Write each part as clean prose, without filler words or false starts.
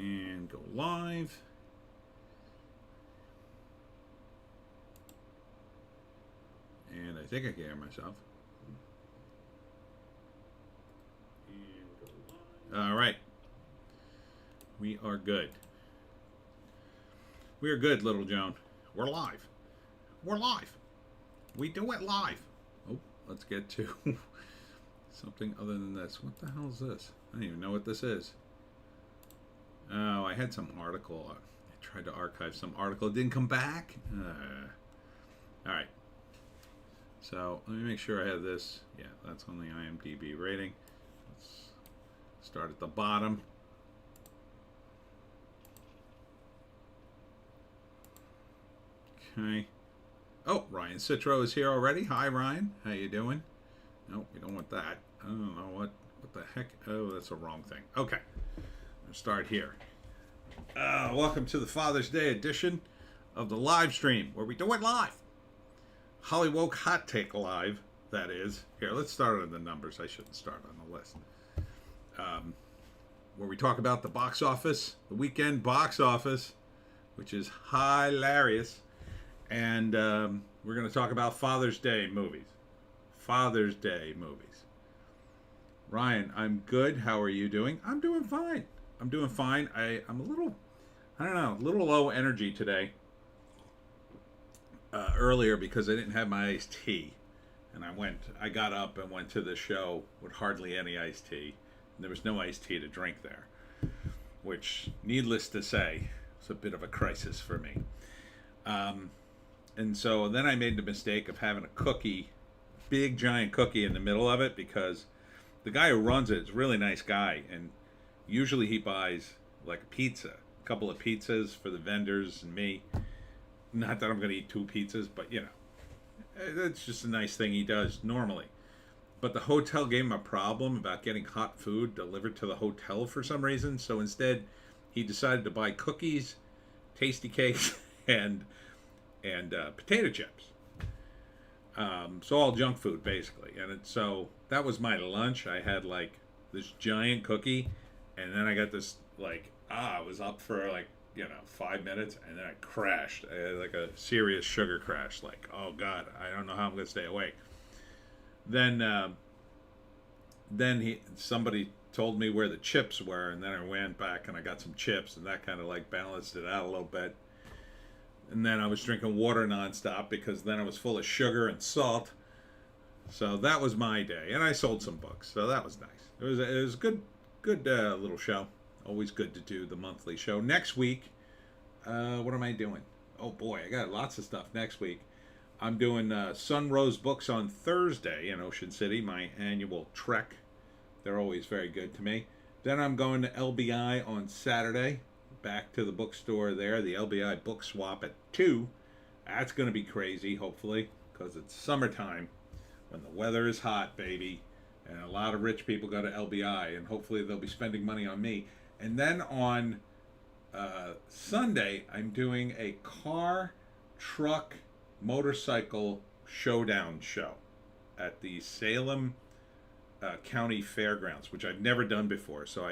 And go live. And I think I can hear myself. All right. We are good. We are good, little Joan. We're live. We're live. We do it live. Oh, let's get to something other than this. What the hell is this? I don't even know what this is. Oh, I had some article. I tried to archive some article. It didn't come back. All right. So let me make sure I have this. Yeah, that's on the IMDb rating. Let's start at the bottom. Okay. Oh, Ryan Citro is here already. Hi, Ryan. How you doing? No, we don't want that. I don't know what the heck. Oh, that's a wrong thing. Okay. I'll start here. Welcome to the Father's Day edition of the live stream, where we do it live. Hollywoke Hot Take Live, that is. Here, let's start on the numbers. I shouldn't start on the list. Where we talk about the box office, the weekend box office, which is hilarious. And we're going to talk about Father's Day movies. Father's Day movies. Ryan, I'm good. How are you doing? I'm doing fine. I'm doing fine. I'm a little, I don't know, a little low energy today. Earlier because I didn't have my iced tea. And I got up and went to the show with hardly any iced tea. And there was no iced tea to drink there. Which, needless to say, was a bit of a crisis for me. And so then I made the mistake of having a cookie, big giant cookie in the middle of it, because the guy who runs it is a really nice guy, and usually he buys like a pizza, a couple of pizzas for the vendors and me. Not that I'm going to eat 2 pizzas, but you know, that's just a nice thing he does normally. But the hotel gave him a problem about getting hot food delivered to the hotel for some reason, so instead he decided to buy cookies, tasty cakes, and potato chips. So all junk food, basically. And so that was my lunch. I had like this giant cookie, and then I got this I was up for 5 minutes, and then I crashed. I had like a serious sugar crash. Like, oh God, I don't know how I'm going to stay awake. Then somebody told me where the chips were, and then I went back and I got some chips, and that kind of balanced it out a little bit. And then I was drinking water nonstop because then I was full of sugar and salt. So that was my day, and I sold some books, so that was nice. It was a good little show. Always good to do the monthly show. Next week, what am I doing? Oh boy, I got lots of stuff next week. I'm doing Sunrose Books on Thursday in Ocean City, my annual trek. They're always very good to me. Then I'm going to LBI on Saturday. Back to the bookstore there, the LBI book swap at 2. That's going to be crazy, hopefully, because it's summertime when the weather is hot, baby. And a lot of rich people go to LBI, and hopefully they'll be spending money on me. And then on Sunday, I'm doing a car, truck, motorcycle showdown show at the Salem County Fairgrounds, which I've never done before. So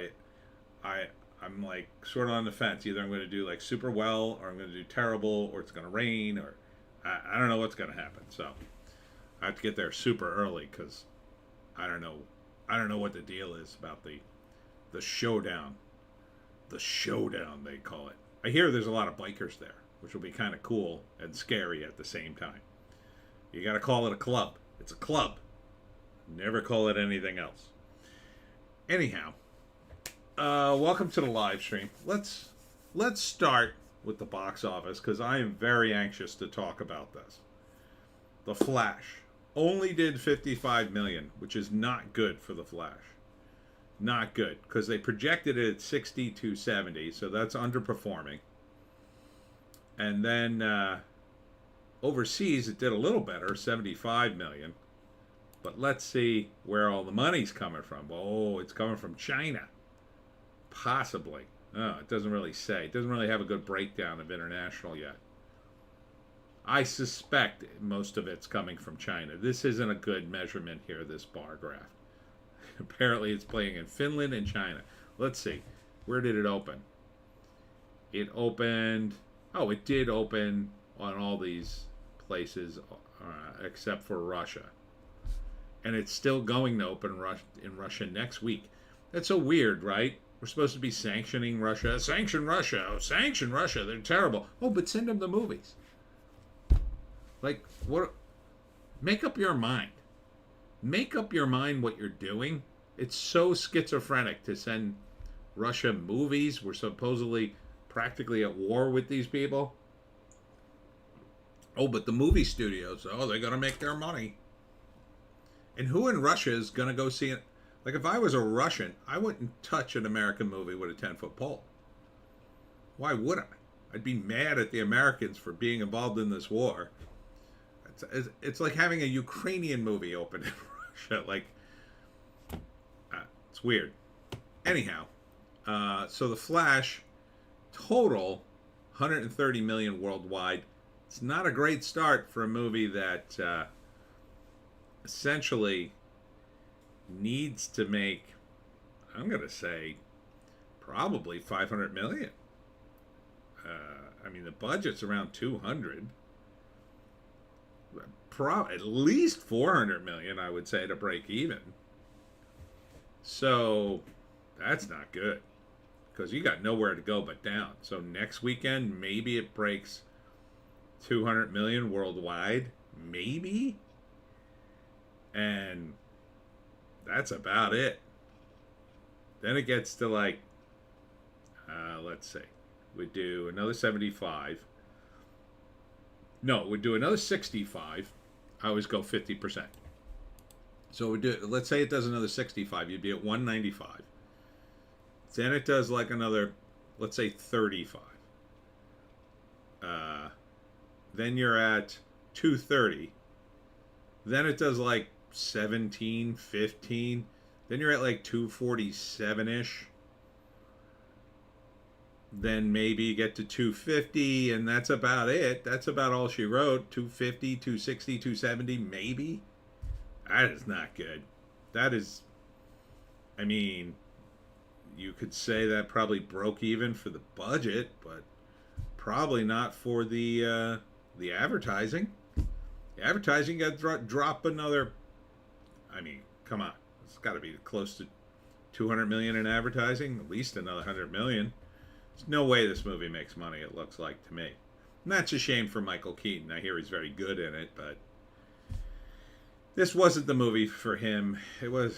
I'm sort of on the fence. Either I'm going to do super well, or I'm going to do terrible, or it's going to rain, or I don't know what's going to happen. So I have to get there super early because I don't know what the deal is about the showdown. The showdown, they call it. I hear there's a lot of bikers there, which will be kind of cool and scary at the same time. You got to call it a club. It's a club. Never call it anything else. Anyhow. Welcome to the live stream. Let's start with the box office because I am very anxious to talk about this. The Flash only did 55 million, which is not good for The Flash. Not good because they projected it at 60 to 70, so that's underperforming. And then overseas it did a little better, 75 million. But let's see where all the money's coming from. Oh, it's coming from China. Possibly. Oh, it doesn't really say. It doesn't really have a good breakdown of international yet. I suspect most of it's coming from China. This isn't a good measurement here, this bar graph. Apparently it's playing in Finland and China. Let's see. Where did it open? It opened. Oh, it did open on all these places except for Russia. And it's still going to open in Russia next week. That's so weird, right? We're supposed to be sanctioning Russia. Sanction Russia. Oh, sanction Russia. They're terrible. Oh, but send them the movies. Like, what? Make up your mind. Make up your mind what you're doing. It's so schizophrenic to send Russia movies. We're supposedly practically at war with these people. Oh, but the movie studios, oh, they're going to make their money. And who in Russia is going to go see it? Like, if I was a Russian, I wouldn't touch an American movie with a 10-foot pole. Why would I? I'd be mad at the Americans for being involved in this war. It's like having a Ukrainian movie open in Russia. Like, it's weird. Anyhow, so The Flash, total 130 million worldwide. It's not a great start for a movie that essentially needs to make, I'm going to say, probably 500 million. I mean, the budget's around 200. At least 400 million, I would say, to break even. So that's not good, because you got nowhere to go but down. So next weekend, maybe it breaks 200 million worldwide, maybe, and that's about it. Then it gets to like, let's see, we do another 75. No, we'd do another 65. I always go 50%. So we do. Let's say it does another 65. You'd be at 195. Then it does like another, let's say 35. Then you're at 230. Then it does like 17, 15. Then you're at like 247-ish. Then maybe you get to 250, and that's about it. That's about all she wrote. 250, 260, 270, maybe. That is not good. That is, I mean, you could say that probably broke even for the budget, but probably not for the advertising. The advertising got drop another, I mean, come on. It's got to be close to 200 million in advertising, at least another 100 million. There's no way this movie makes money, it looks like to me. And that's a shame for Michael Keaton. I hear he's very good in it, but this wasn't the movie for him. It was,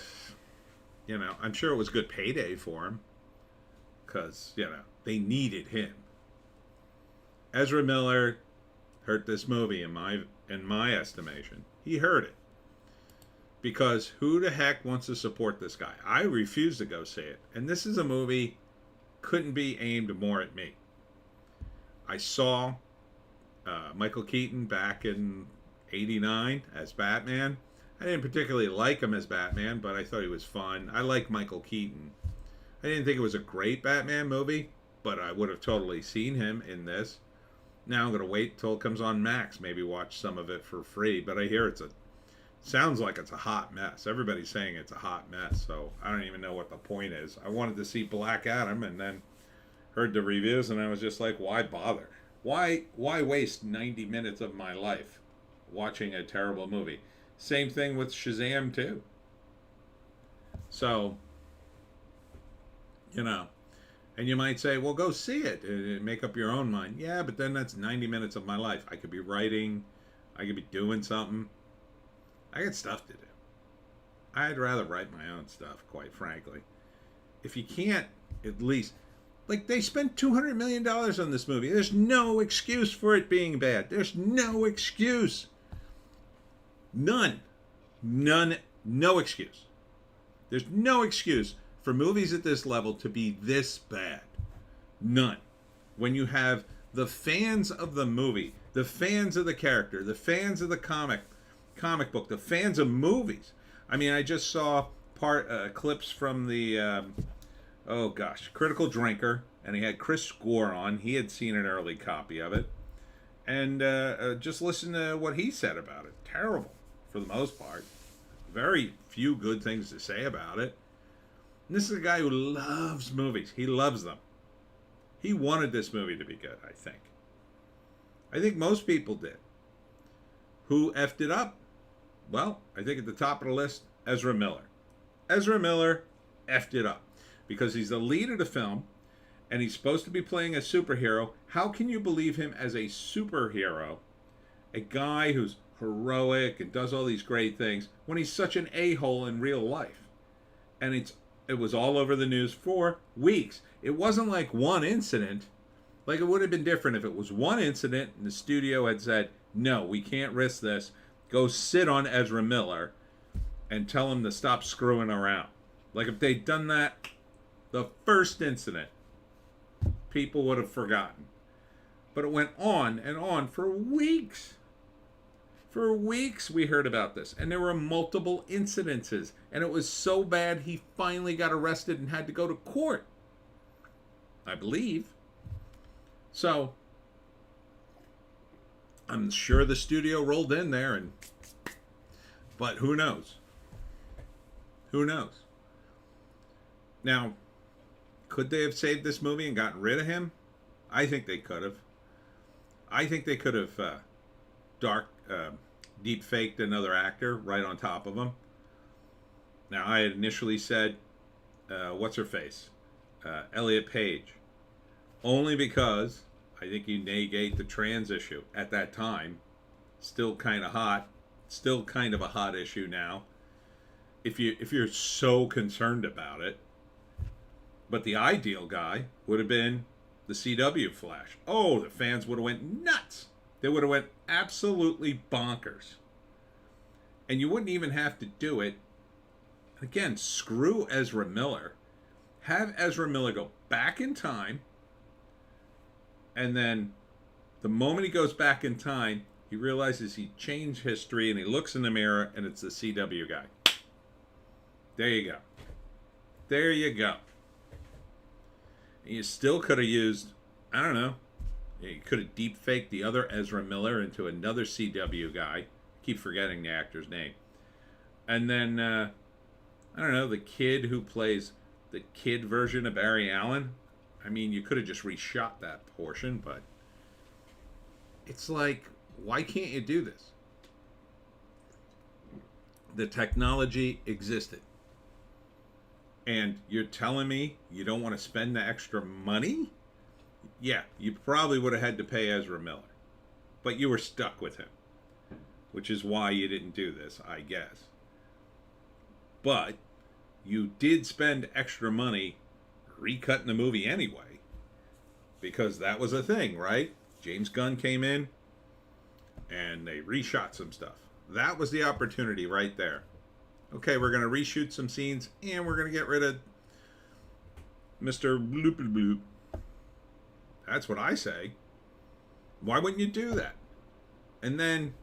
I'm sure it was good payday for him, because, they needed him. Ezra Miller hurt this movie in my estimation. He hurt it. Because who the heck wants to support this guy? I refuse to go see it. And this is a movie couldn't be aimed more at me. I saw Michael Keaton back in '89 as Batman. I didn't particularly like him as Batman, but I thought he was fun. I like Michael Keaton. I didn't think it was a great Batman movie, but I would have totally seen him in this. Now I'm going to wait till it comes on Max, maybe watch some of it for free, but I hear sounds like it's a hot mess. Everybody's saying it's a hot mess, so I don't even know what the point is. I wanted to see Black Adam, and then heard the reviews, and I was just like, why bother? Why waste 90 minutes of my life watching a terrible movie? Same thing with Shazam 2. So, and you might say, well, go see it and make up your own mind. Yeah, but then that's 90 minutes of my life. I could be writing. I could be doing something. I got stuff to do. I'd rather write my own stuff, quite frankly. If you can't, at least, like, they spent $200 million on this movie. There's no excuse for it being bad. There's no excuse. None. No excuse. There's no excuse for movies at this level to be this bad. None. When you have the fans of the movie, the fans of the character, the fans of the comic book, the fans of movies. I mean, I just saw clips from the Critical Drinker, and he had Chris Score on. He had seen an early copy of it, and just listen to what he said about it. Terrible, for the most part. Very few good things to say about it. And this is a guy who loves movies. He loves them. He wanted this movie to be good, I think. I think most people did. Who effed it up? Well, I think at the top of the list, Ezra Miller. Ezra Miller effed it up because he's the lead of the film and he's supposed to be playing a superhero. How can you believe him as a superhero, a guy who's heroic and does all these great things, when he's such an a-hole in real life? And it was all over the news for weeks. It wasn't like one incident. Like, it would have been different if it was one incident and the studio had said, no, we can't risk this. Go sit on Ezra Miller and tell him to stop screwing around. Like, if they'd done that the first incident, people would have forgotten. But it went on and on for weeks. For weeks we heard about this. And there were multiple incidences. And it was so bad he finally got arrested and had to go to court, I believe. So, I'm sure the studio rolled in there but who knows? Who knows? Now, could they have saved this movie and gotten rid of him? I think they could have. I think they could have deep faked another actor right on top of him. Now, I had initially said, what's her face? Elliot Page. Only because I think you negate the trans issue at that time. Still kind of hot. Still kind of a hot issue now. If you're so concerned about it. But the ideal guy would have been the CW Flash. Oh, the fans would have went nuts. They would have went absolutely bonkers. And you wouldn't even have to do it. Again, screw Ezra Miller. Have Ezra Miller go back in time. And then the moment he goes back in time, he realizes he changed history and he looks in the mirror and it's the CW guy. There you go. There you go. And you still could have used, I don't know, you could have deep faked the other Ezra Miller into another CW guy. Keep forgetting the actor's name. And then, I don't know, the kid who plays the kid version of Barry Allen. I mean, you could have just reshot that portion, but it's like, why can't you do this? The technology existed. And you're telling me you don't want to spend the extra money? Yeah, you probably would have had to pay Ezra Miller. But you were stuck with him. Which is why you didn't do this, I guess. But you did spend extra money recutting the movie anyway. Because that was a thing, right? James Gunn came in and they reshot some stuff. That was the opportunity right there. Okay, we're going to reshoot some scenes and we're going to get rid of Mr. Bloop Bloop. That's what I say. Why wouldn't you do that? And then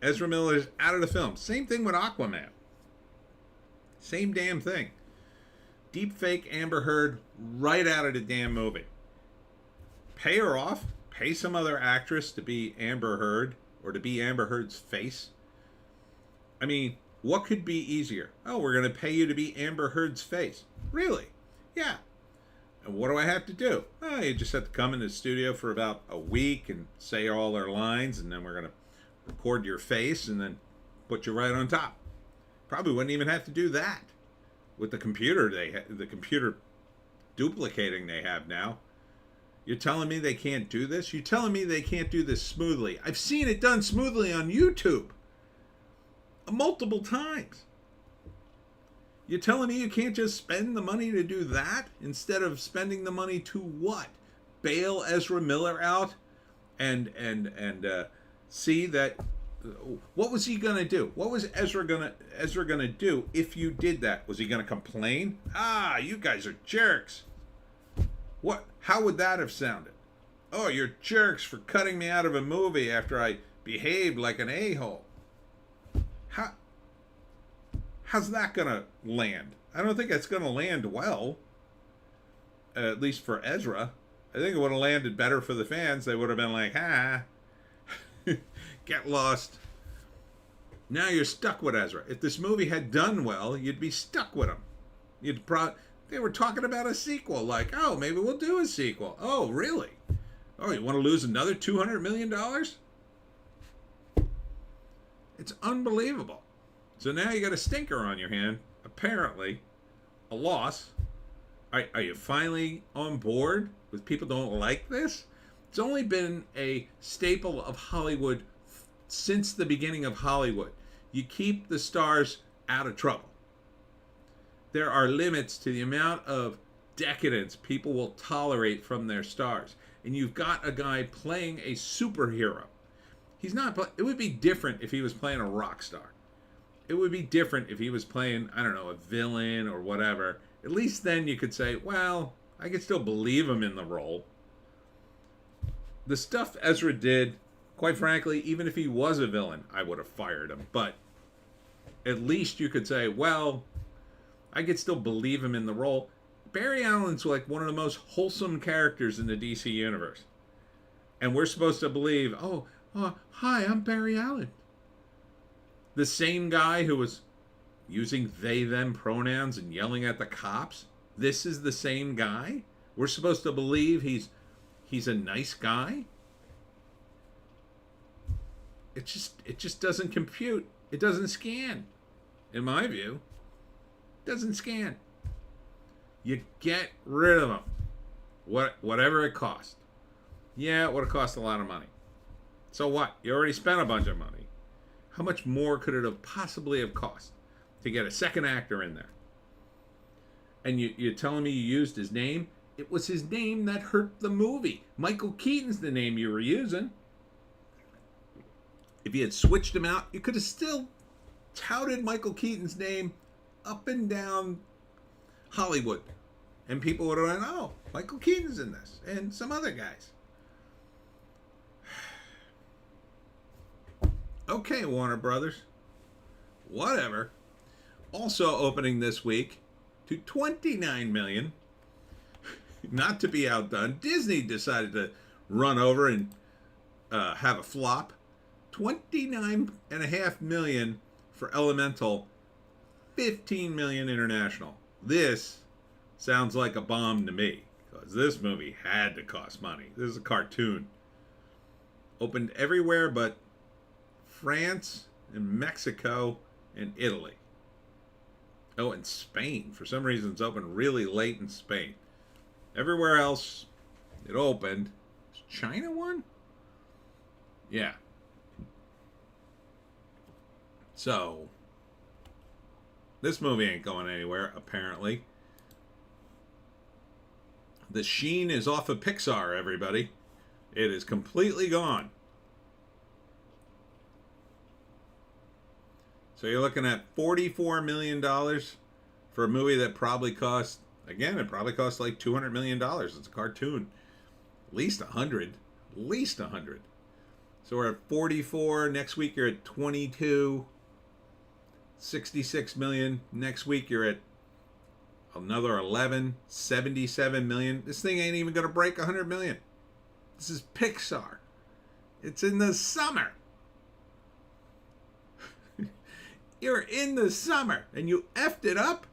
Ezra Miller's out of the film. Same thing with Aquaman. Same damn thing. Deep fake Amber Heard right out of the damn movie. Pay her off. Pay some other actress to be Amber Heard or to be Amber Heard's face. I mean, what could be easier? Oh, we're going to pay you to be Amber Heard's face. Really? Yeah. And what do I have to do? Oh, you just have to come in the studio for about a week and say all their lines, and then we're going to record your face and then put you right on top. Probably wouldn't even have to do that with the computer the computer duplicating they have now. You're telling me they can't do this? You're telling me they can't do this smoothly? I've seen it done smoothly on YouTube. Multiple times. You're telling me you can't just spend the money to do that instead of spending the money to what? Bail Ezra Miller out and see that. What was he gonna do? What was Ezra gonna do if you did that? Was he gonna complain? Ah, you guys are jerks. What? How would that have sounded? Oh, you're jerks for cutting me out of a movie after I behaved like an a-hole. How's that gonna land? I don't think it's gonna land well. At least for Ezra. I think it would have landed better for the fans. They would have been like, get lost. Now you're stuck with Ezra. If this movie had done well, you'd be stuck with him. They were talking about a sequel. Like, oh, maybe we'll do a sequel. Oh, really? Oh, you want to lose another $200 million? It's unbelievable. So now you got a stinker on your hand. Apparently, a loss. Are you finally on board with people don't like this? It's only been a staple of Hollywood since the beginning of Hollywood. You keep the stars out of trouble. There are limits to the amount of decadence people will tolerate from their stars. And you've got a guy playing a superhero. He's not. It would be different if he was playing a rock star. It would be different if he was playing, I don't know, a villain or whatever. At least then you could say, well, I could still believe him in the role. The stuff Ezra did, quite frankly, even if he was a villain, I would have fired him. But at least you could say, well, I could still believe him in the role. Barry Allen's like one of the most wholesome characters in the DC universe. And we're supposed to believe, oh, hi, I'm Barry Allen. The same guy who was using they, them pronouns and yelling at the cops. This is the same guy? We're supposed to believe he's a nice guy? It just doesn't compute. It doesn't scan. In my view, it doesn't scan. You get rid of them. Whatever it costs. Yeah, it would have cost a lot of money. So what? You already spent a bunch of money. How much more could it have possibly have cost to get a second actor in there? And you're telling me you used his name? It was his name that hurt the movie. Michael Keaton's the name you were using. If you had switched him out, you could have still touted Michael Keaton's name up and down Hollywood. And people would have went, oh, Michael Keaton's in this. And some other guys. Okay, Warner Brothers. Whatever. Also opening this week to $29 million. Not to be outdone, Disney decided to run over and have a flop. $29.5 million for Elemental. $15 million international. This sounds like a bomb to me, because this movie had to cost money. This is a cartoon. Opened everywhere but France and Mexico and Italy. Oh, and Spain. For some reason, it's open really late in Spain. Everywhere else, it opened. Is China one? Yeah. So, this movie ain't going anywhere, apparently. The sheen is off of Pixar, everybody. It is completely gone. So you're looking at $44 million for a movie that probably cost, again, it probably cost like $200 million. It's a cartoon. At least 100. At least 100. So we're at 44. Next week you're at 22. 66 million. Next week you're at another 11. 77 million. This thing ain't even going to break 100 million. This is Pixar. It's in the summer. You're in the summer and you effed it up.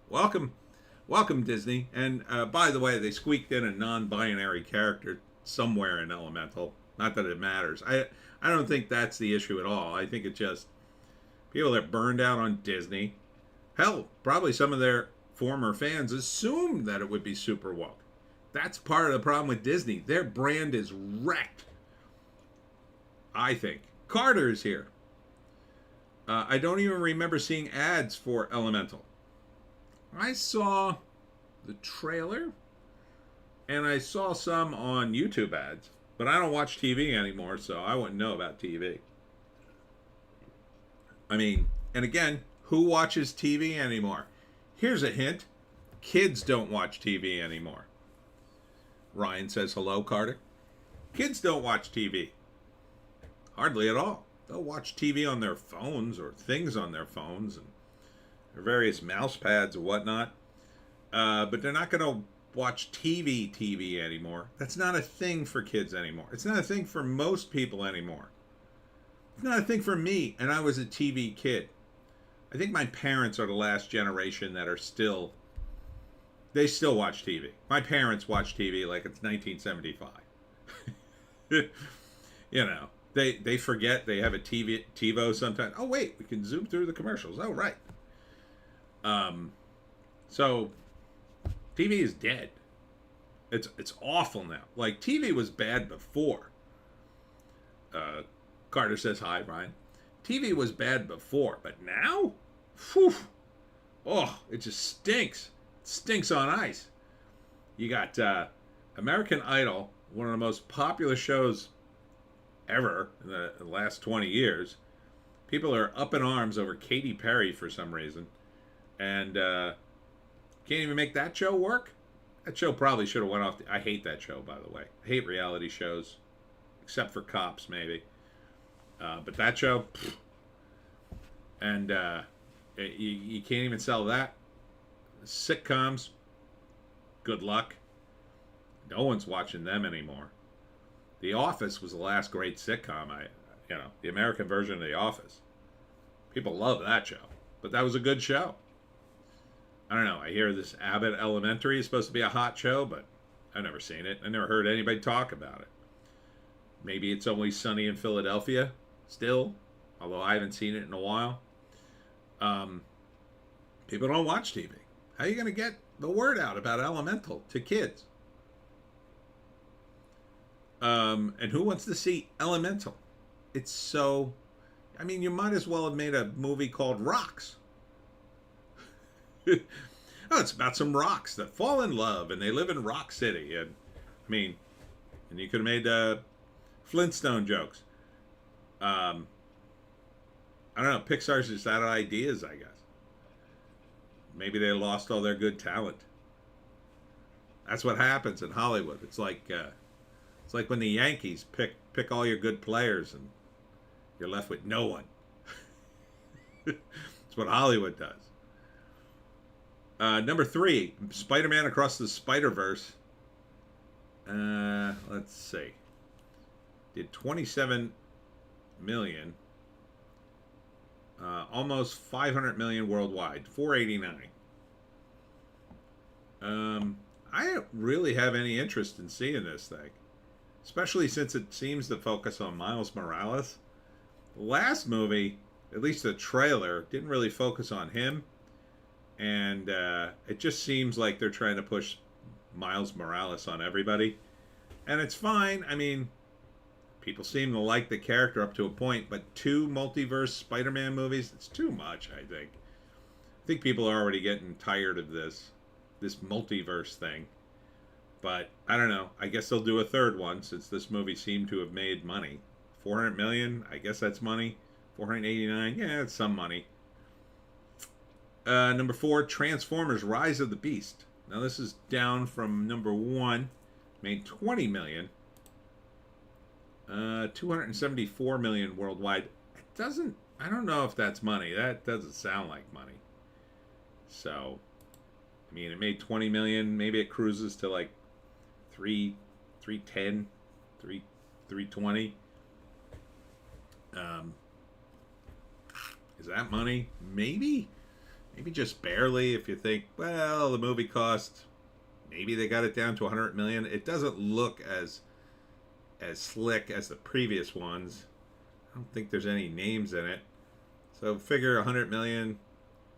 Welcome Disney. And by the way, they squeaked in a non-binary character somewhere in Elemental. Not that it matters. I don't think that's the issue at all. I think it's just people that burned out on Disney. Hell, probably some of their former fans assumed that it would be super woke. That's part of the problem with Disney. Their brand is wrecked. I think. Carter's here. I don't even remember seeing ads for Elemental. I saw the trailer, and I saw some on YouTube ads, but I don't watch TV anymore, so I wouldn't know about TV. I mean, and again, who watches TV anymore? Here's a hint. Kids don't watch TV anymore. Ryan says hello, Carter. Kids don't watch TV. Hardly at all. They'll watch TV on their phones or things on their phones and their various mouse pads or whatnot. But they're not going to watch TV anymore. That's not a thing for kids anymore. It's not a thing for most people anymore. It's not a thing for me, and I was a TV kid. I think my parents are the last generation that are still They still watch TV. My parents watch TV like it's 1975. You know, they forget they have a TiVo sometimes. Oh wait, we can zoom through the commercials. Oh right. So TV is dead. It's awful now. Like TV was bad before. Carter says hi, Ryan. TV was bad before, but now, whew, oh, it just stinks. It stinks on ice. You got American Idol, one of the most popular shows ever in the last 20 years. People are up in arms over Katy Perry for some reason, and can't even make that show work. That show probably should have went off. I hate that show, by the way. I hate reality shows, except for Cops, maybe. But that show, pfft. And you can't even sell that. Sitcoms, good luck. No one's watching them anymore. The Office was the last great sitcom. The American version of The Office. People love that show, but that was a good show. I don't know. I hear this Abbott Elementary is supposed to be a hot show, but I've never seen it. I never heard anybody talk about it. Maybe It's Always Sunny in Philadelphia still, although I haven't seen it in a while. People don't watch TV. How are you going to get the word out about Elemental to kids? And who wants to see Elemental? It's so... I mean, you might as well have made a movie called Rocks. Oh, it's about some rocks that fall in love and they live in Rock City. And and you could have made Flintstone jokes. I don't know. Pixar's just out of ideas, I guess. Maybe they lost all their good talent. That's what happens in Hollywood. It's like when the Yankees pick all your good players and you're left with no one. That's what Hollywood does. Number 3, Spider-Man Across the Spider-Verse. Let's see. Did 27 million. Almost 500 million worldwide. 489. I don't really have any interest in seeing this thing. Especially since it seems to focus on Miles Morales. The last movie, at least the trailer, didn't really focus on him. And it just seems like they're trying to push Miles Morales on everybody. And it's fine. I mean, people seem to like the character up to a point, but 2 multiverse Spider-Man movies, it's too much, I think. I think people are already getting tired of this multiverse thing. But I don't know. I guess they'll do a third one since this movie seemed to have made money. 400 million, I guess that's money. 489, yeah, it's some money. Number 4, Transformers Rise of the Beast. Now this is down from number 1. Made 20 million. 274 million worldwide. I don't know if that's money. That doesn't sound like money. So, it made 20 million. Maybe it cruises to like 310, 320. Is that money? Maybe just barely. If you think, well, the movie cost, maybe they got it down to 100 million. It doesn't look as slick as the previous ones. I don't think there's any names in it. So figure 100 million,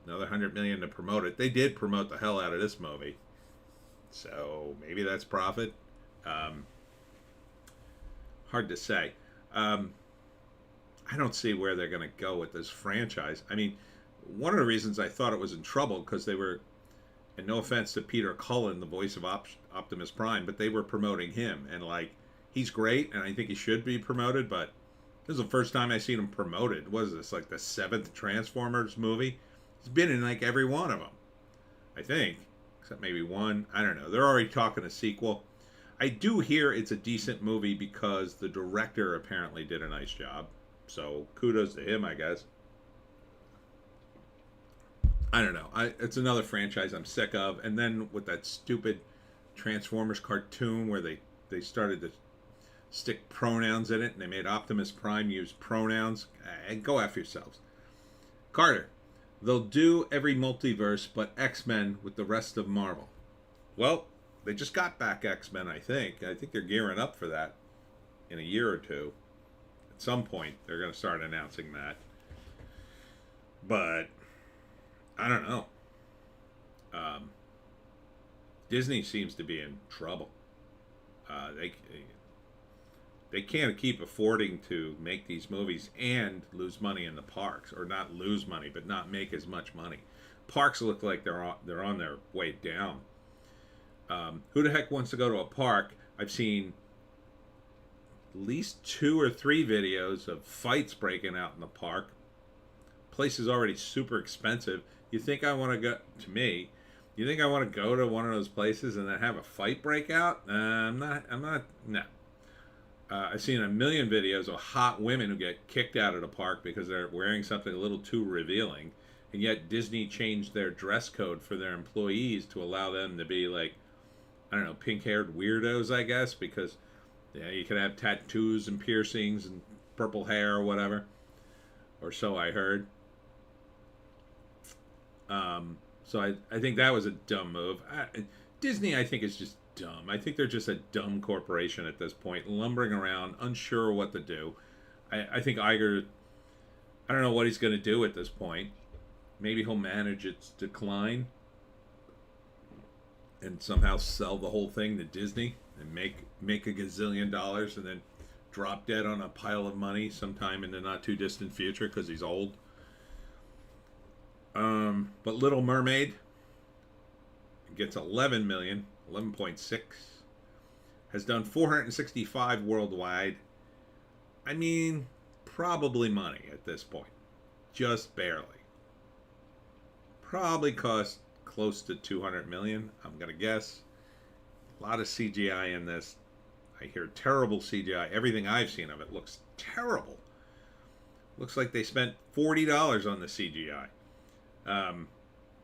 another 100 million to promote it. They did promote the hell out of this movie. So maybe that's profit. Hard to say. I don't see where they're going to go with this franchise. One of the reasons I thought it was in trouble because they were, and no offense to Peter Cullen, the voice of Optimus Prime, but they were promoting him. And he's great, and I think he should be promoted, but this is the first time I've seen him promoted. What is this, like the 7th Transformers movie? He's been in every one of them, I think, except maybe one. I don't know. They're already talking a sequel. I do hear it's a decent movie because the director apparently did a nice job. So kudos to him, I guess. I don't know. It's another franchise I'm sick of. And then with that stupid Transformers cartoon where they started to stick pronouns in it and they made Optimus Prime use pronouns. And go after yourselves. Carter, they'll do every multiverse but X-Men with the rest of Marvel. Well, they just got back X-Men, I think. I think they're gearing up for that in a year or two. At some point, they're going to start announcing that. But I don't know. Disney seems to be in trouble. They can't keep affording to make these movies and lose money in the parks, or not lose money, but not make as much money. Parks look like they're on their way down. Who the heck wants to go to a park? I've seen at least 2 or 3 videos of fights breaking out in the park. Place is already super expensive. You think I want to go? To me, you think I want to go to one of those places and then have a fight break out? I'm not. No. I've seen a million videos of hot women who get kicked out of the park because they're wearing something a little too revealing, and yet Disney changed their dress code for their employees to allow them to be like, I don't know, pink-haired weirdos, I guess, because you can have tattoos and piercings and purple hair or whatever, or so I heard. So I think that was a dumb move. Disney, I think, is just dumb. I think they're just a dumb corporation at this point, lumbering around, unsure what to do. I think Iger, I don't know what he's going to do at this point. Maybe he'll manage its decline and somehow sell the whole thing to Disney and make a gazillion dollars and then drop dead on a pile of money sometime in the not too distant future because he's old. But Little Mermaid gets 11 million, 11.6, has done 465 worldwide. I mean, probably money at this point, just barely. Probably cost close to 200 million, I'm gonna guess. A lot of CGI in this. I hear terrible CGI. Everything I've seen of it looks terrible. Looks like they spent $40 on the CGI.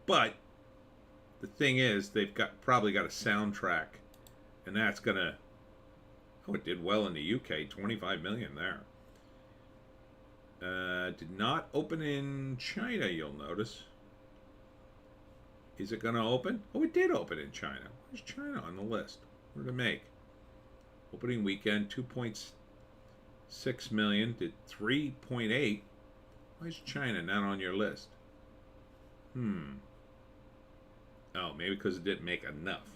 But the thing is, they've probably got a soundtrack, and that's gonna. Oh, it did well in the UK, 25 million there. Did not open in China, you'll notice. Is it gonna open? Oh, it did open in China. Where's China on the list? What did it make? Opening weekend, 2.6 million, did 3.8. Why is China not on your list? Oh, maybe because it didn't make enough.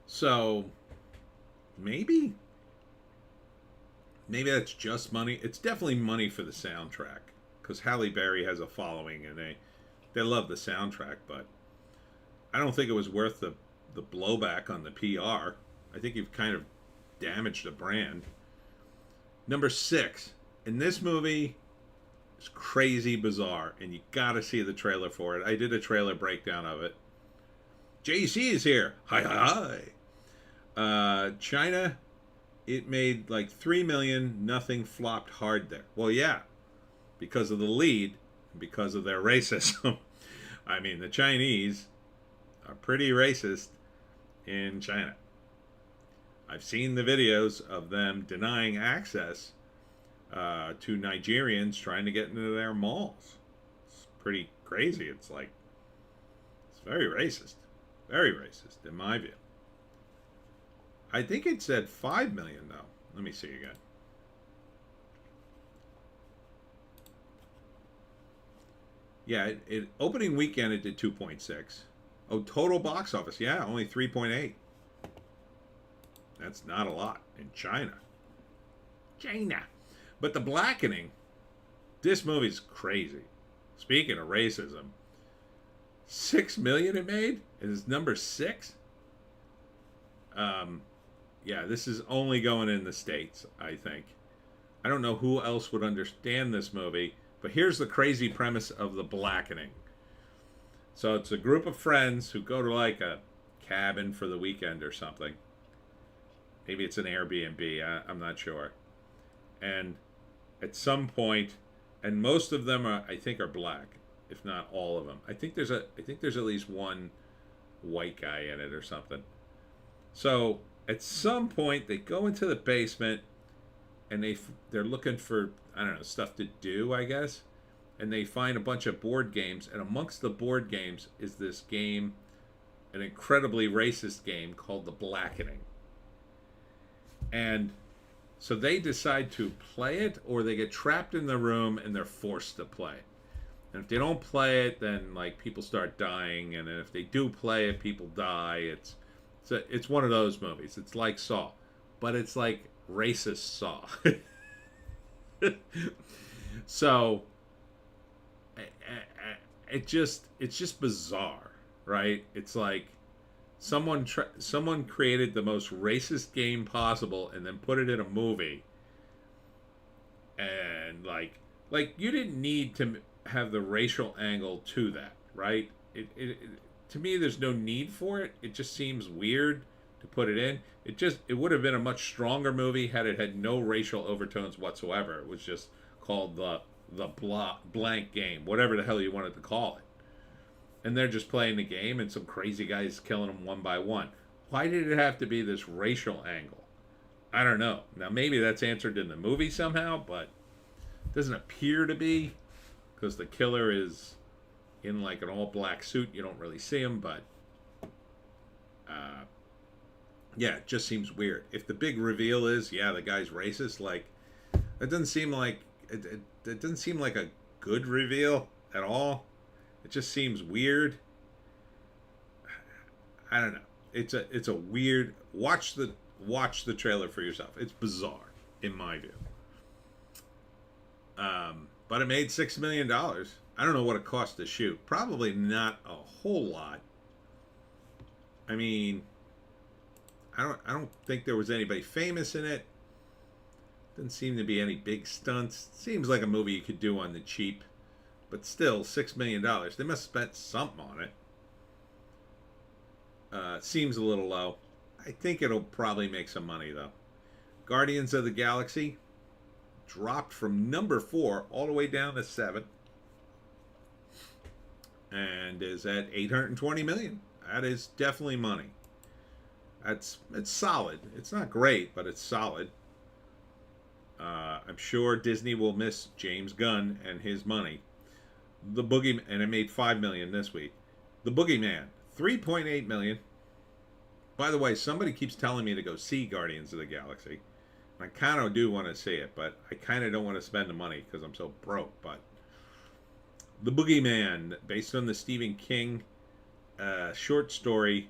So maybe that's just money. It's definitely money for the soundtrack because Halle Berry has a following and they love the soundtrack, but I don't think it was worth the blowback on the PR. I think you've kind of damaged the brand. Number 6. In this movie, it's crazy bizarre, and you gotta see the trailer for it. I did a trailer breakdown of it. JC is here. Hi. China, it made like 3 million. Nothing, flopped hard there. Well, yeah, because of the lead, because of their racism. I mean, the Chinese are pretty racist in China. I've seen the videos of them denying access to Nigerians trying to get into their malls. It's pretty crazy. It's very racist. Very racist, in my view. I think it said 5 million, though. Let me see again. Yeah, it opening weekend it did 2.6. Oh, total box office, yeah, only 3.8. That's not a lot in China. But The Blackening, this movie's crazy. Speaking of racism, 6 million it made? It is number 6? Yeah, this is only going in the States, I think. I don't know who else would understand this movie, but here's the crazy premise of The Blackening. So it's a group of friends who go to like a cabin for the weekend or something. Maybe it's an Airbnb, I'm not sure. And at some point, and most of them are, I think, are black, if not all of them. I think there's at least one white guy in it or something. So at some point, they go into the basement, and they're looking for, I don't know, stuff to do, I guess. and they find a bunch of board games, and amongst the board games is this game, an incredibly racist game called The Blackening. And so they decide to play it, or they get trapped in the room and they're forced to play. And if they don't play it, then like people start dying, and then if they do play it, people die. It's one of those movies. It's like Saw, but it's like racist Saw. So it's just bizarre, right? It's like someone created the most racist game possible and then put it in a movie, and like you didn't need to have the racial angle to that, right? To me, there's no need for it. It just seems weird to put it in. It would have been a much stronger movie had it had no racial overtones whatsoever. It was just called the blank game, whatever the hell you wanted to call it. And they're just playing the game, and some crazy guy's killing them one by one. Why did it have to be this racial angle? I don't know. Now, maybe that's answered in the movie somehow, but it doesn't appear to be, because the killer is in like an all-black suit. You don't really see him, but yeah, it just seems weird. If the big reveal is, yeah, the guy's racist, like, it doesn't seem like it doesn't seem like a good reveal at all. It just seems weird. I don't know. It's a weird. Watch the trailer for yourself. It's bizarre in my view. But it made $6 million. I don't know what it cost to shoot. Probably not a whole lot. I mean, I don't think there was anybody famous in it. Didn't seem to be any big stunts. Seems like a movie you could do on the cheap. But still, $6 million. They must have spent something on it. Seems a little low. I think it'll probably make some money, though. Guardians of the Galaxy dropped from number 4 all the way down to 7. And is at $820 million. That is definitely money. It's solid. It's not great, but it's solid. I'm sure Disney will miss James Gunn and his money. The Boogeyman, and it made $5 million this week. The Boogeyman, $3.8 million. By the way, somebody keeps telling me to go see Guardians of the Galaxy. I kind of do want to see it, but I kind of don't want to spend the money because I'm so broke. But The Boogeyman, based on the Stephen King short story,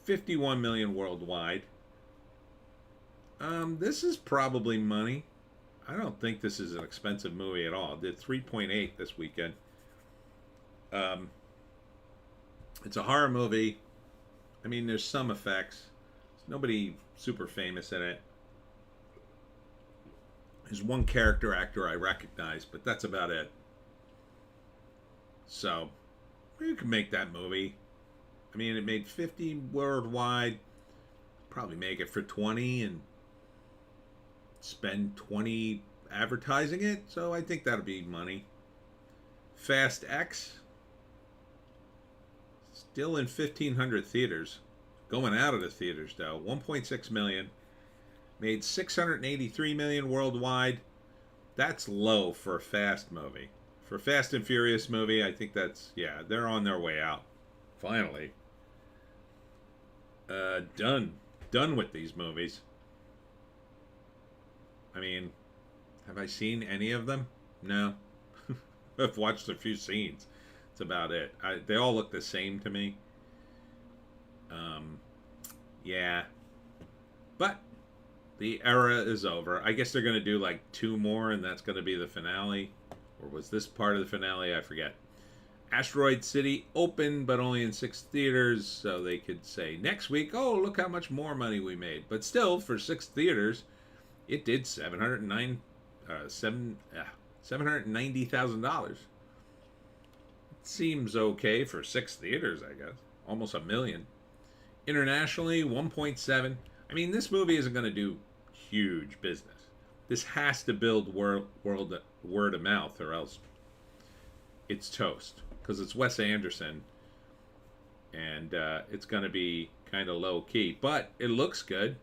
$51 million worldwide. This is probably money. I don't think this is an expensive movie at all. It did 3.8 this weekend. It's a horror movie. I mean, there's some effects. There's nobody super famous in it. There's one character actor I recognize, but that's about it. So, you can make that movie. I mean, it made 50 worldwide. Probably make it for 20 and spend 20 advertising it. So I think that'll be money. Fast X. Still in 1,500 theaters. Going out of the theaters, though. 1.6 million. Made 683 million worldwide. That's low for a Fast movie. For a Fast and Furious movie, I think that's, yeah, they're on their way out. Finally. Done with these movies. I mean, have I seen any of them? No. I've watched a few scenes. That's about it. They all look the same to me. Yeah. But the era is over. I guess they're going to do like 2 more, and that's going to be the finale. Or was this part of the finale? I forget. Asteroid City opened, but only in 6 theaters, so they could say next week, oh, look how much more money we made. But still, for 6 theaters, it did $790,000. Seems okay for 6 theaters, I guess. Almost $1 million. Internationally, 1.7. I mean, this movie isn't going to do huge business. This has to build word of mouth, or else it's toast. Because it's Wes Anderson, and it's going to be kind of low key. But it looks good.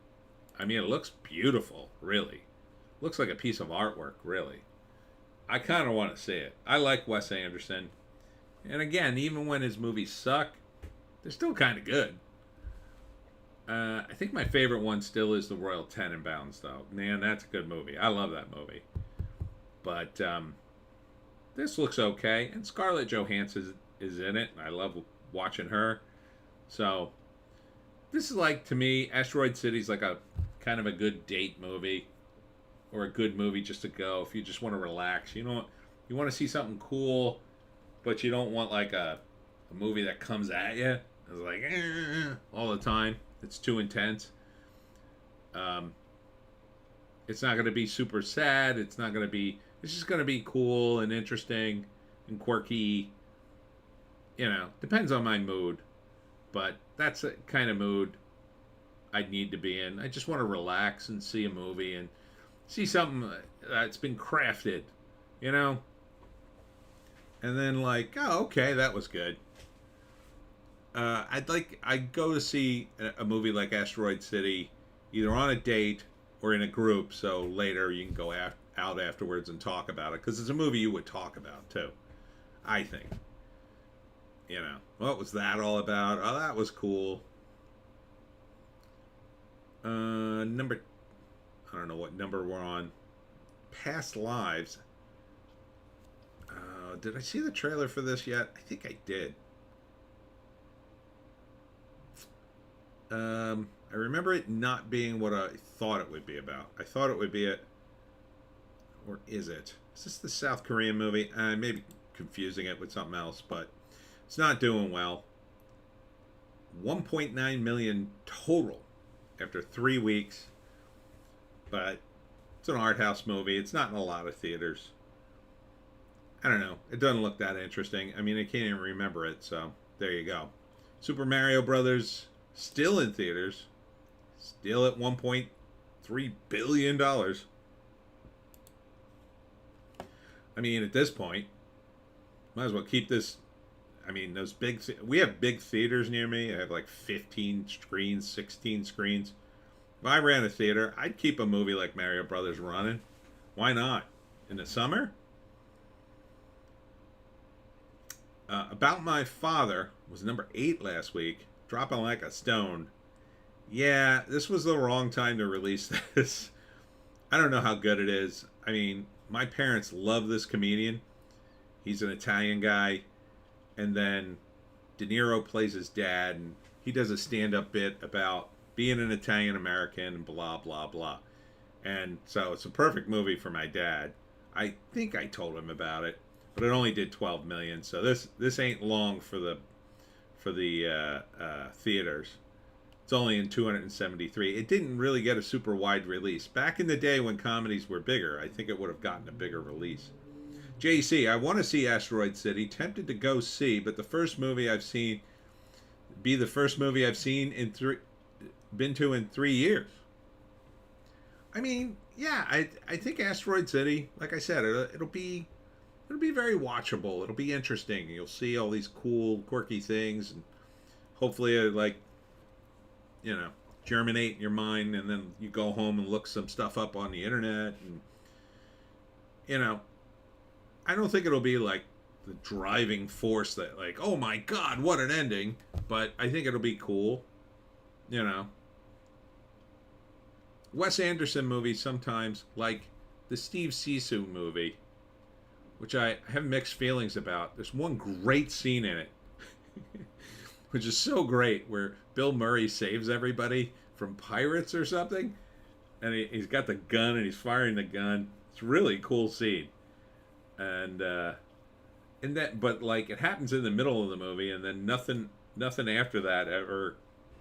I mean, it looks beautiful, really. Looks like a piece of artwork, really. I kind of want to see it. I like Wes Anderson, and again, even when his movies suck, they're still kind of good. I think my favorite one still is The Royal Tenenbaums, though. Man, that's a good movie. I love that movie. But this looks okay, and Scarlett Johansson is in it. I love watching her. So this is like, to me, Asteroid City's like a kind of a good date movie, or a good movie just to go if you just want to relax. You know, you want to see something cool, but you don't want like a movie that comes at you. It's like all the time. It's too intense. It's not going to be super sad. It's not going to be. It's just going to be cool and interesting and quirky. You know, depends on my mood, but that's the kind of mood I'd need to be in. I just want to relax and see a movie and see something that's been crafted, you know? And then like, oh, okay, that was good. I'd go to see a movie like Asteroid City either on a date or in a group, so later you can go out afterwards and talk about it, because it's a movie you would talk about too, I think. You know, what was that all about? Oh, that was cool. I don't know what number we're on. Past Lives. Did I see the trailer for this yet? I think I did. I remember it not being what I thought it would be about. I thought it would be or is it? Is this the South Korean movie? I may be confusing it with something else, but it's not doing well. 1.9 million total after 3 weeks, but it's an art house movie. It's not in a lot of theaters. I don't know. It doesn't look that interesting. I mean, I can't even remember it, so there you go. Super Mario Brothers, still in theaters, still at $1.3 billion. I mean, at this point, might as well keep this. I mean, those we have big theaters near me. I have like 15 screens, 16 screens. If I ran a theater, I'd keep a movie like Mario Brothers running. Why not? In the summer? About My Father was number 8 last week, dropping like a stone. Yeah, this was the wrong time to release this. I don't know how good it is. I mean, my parents love this comedian. He's an Italian guy. And then De Niro plays his dad, and he does a stand-up bit about being an Italian American and blah, blah, blah. And so it's a perfect movie for my dad. I think I told him about it, but it only did 12 million. So this ain't long for the theaters. It's only in 273. It didn't really get a super wide release. Back in the day when comedies were bigger, I think it would have gotten a bigger release. JC, I want to see Asteroid City. Tempted to go see, but the first movie I've seen in 3 years. I mean, yeah, I think Asteroid City, like I said, it'll be very watchable. It'll be interesting. You'll see all these cool, quirky things, and hopefully, germinate in your mind, and then you go home and look some stuff up on the internet, and I don't think it'll be like the driving force that, like, oh my God, what an ending. But I think it'll be cool. Wes Anderson movies sometimes, like the Steve Zissou movie, which I have mixed feelings about. There's one great scene in it, which is so great, where Bill Murray saves everybody from pirates or something. And he's got the gun and he's firing the gun. It's a really cool scene. And but like, it happens in the middle of the movie, and then nothing after that ever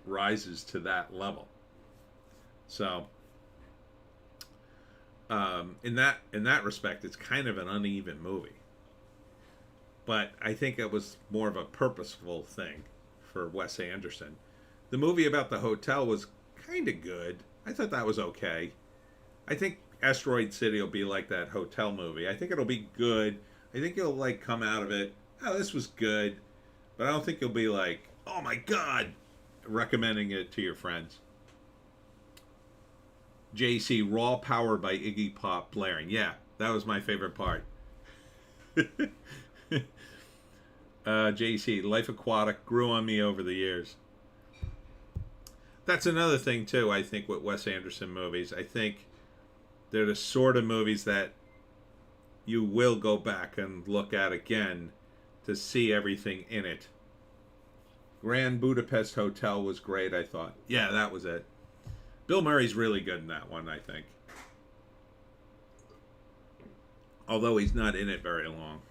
rises to that level. So in that respect, it's kind of an uneven movie. But I think it was more of a purposeful thing for Wes Anderson. The movie about the hotel was kind of good. I thought that was okay. I think Asteroid City will be like that hotel movie. I think it'll be good. I think you'll like come out of it, oh, this was good. But I don't think you'll be like, oh my God, recommending it to your friends. JC, Raw Power by Iggy Pop blaring. Yeah, that was my favorite part. JC, Life Aquatic grew on me over the years. That's another thing too. I think with Wes Anderson movies, I think they're the sort of movies that you will go back and look at again to see everything in it. Grand Budapest Hotel was great, I thought. Yeah, that was it. Bill Murray's really good in that one, I think. Although he's not in it very long.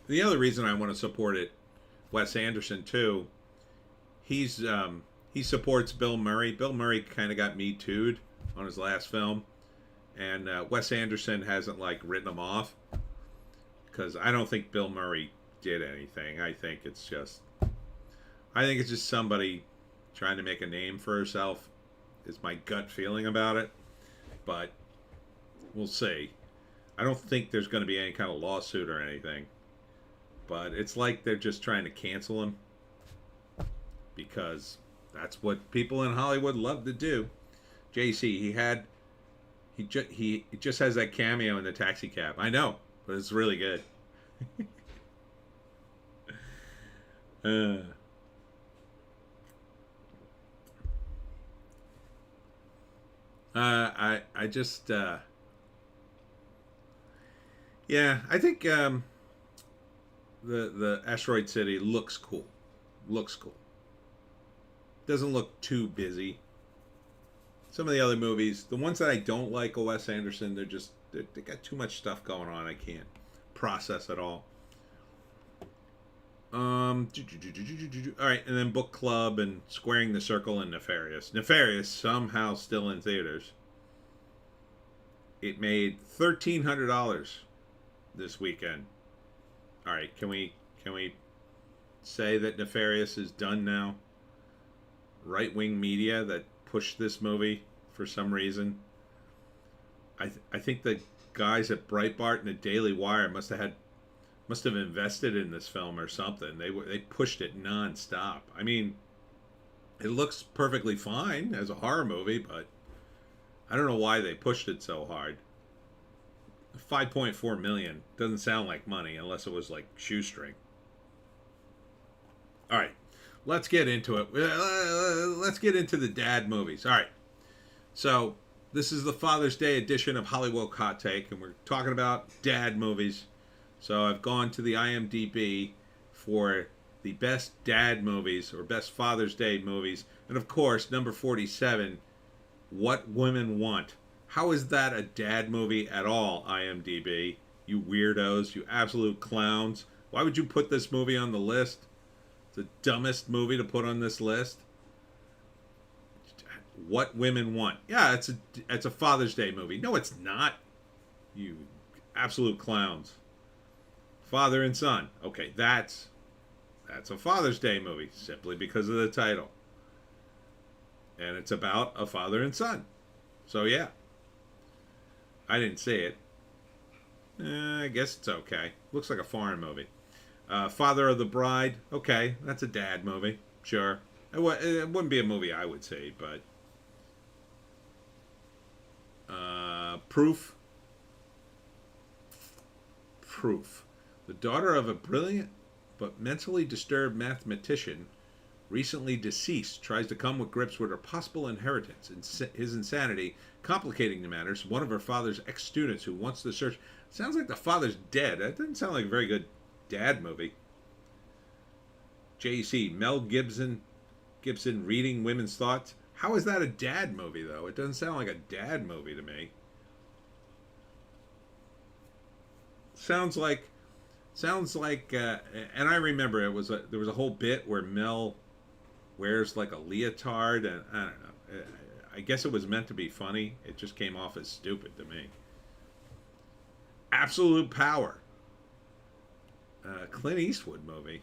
The other reason I want to support it, Wes Anderson too, he supports Bill Murray. Bill Murray kind of got Me Too'd on his last film. And Wes Anderson hasn't like written him off. Because I don't think Bill Murray did anything. I think it's just somebody trying to make a name for herself, is my gut feeling about it. But we'll see. I don't think there's going to be any kind of lawsuit or anything. But it's like they're just trying to cancel him. Because that's what people in Hollywood love to do. JC, he just has that cameo in the taxi cab. I know, but it's really good. I just yeah, I think the Asteroid City looks cool. Doesn't look too busy. Some of the other movies, the ones that I don't like of Wes Anderson, they got too much stuff going on. I can't process it all. All right, and then Book Club and Squaring the Circle and Nefarious. Nefarious somehow still in theaters. It made $1,300 this weekend. All right, can we say that Nefarious is done now? Right-wing media that pushed this movie for some reason. I think the guys at Breitbart and the Daily Wire must have invested in this film or something. They pushed it nonstop. I mean, it looks perfectly fine as a horror movie, but I don't know why they pushed it so hard. 5.4 million doesn't sound like money unless it was like shoestring. All right, let's get into it. Let's get into the dad movies. All right, so this is the Father's Day edition of Hollywoke Hot Take, and we're talking about dad movies. So I've gone to the IMDb for the best dad movies or best Father's Day movies, and of course, number 47, What Women Want. How is that a dad movie at all, IMDb? You weirdos, you absolute clowns. Why would you put this movie on the list? It's the dumbest movie to put on this list. What Women Want. Yeah, it's a Father's Day movie. No, it's not. You absolute clowns. Father and Son. Okay, that's a Father's Day movie simply because of the title. And it's about a father and son. So yeah. I didn't see it. I guess it's okay. Looks like a foreign movie. Father of the Bride. Okay, that's a dad movie. Sure. It wouldn't be a movie I would see, but... Proof. The daughter of a brilliant but mentally disturbed mathematician, recently deceased, tries to come with grips with her possible inheritance and his insanity, complicating the matters. One of her father's ex-students who wants to search... Sounds like the father's dead. That doesn't sound like a very good dad movie. JC, Mel Gibson reading women's thoughts. How is that a dad movie, though? It doesn't sound like a dad movie to me. Sounds like, and I remember there was a whole bit where Mel wears like a leotard, and I don't know. I guess it was meant to be funny. It just came off as stupid to me. Absolute Power. Clint Eastwood movie.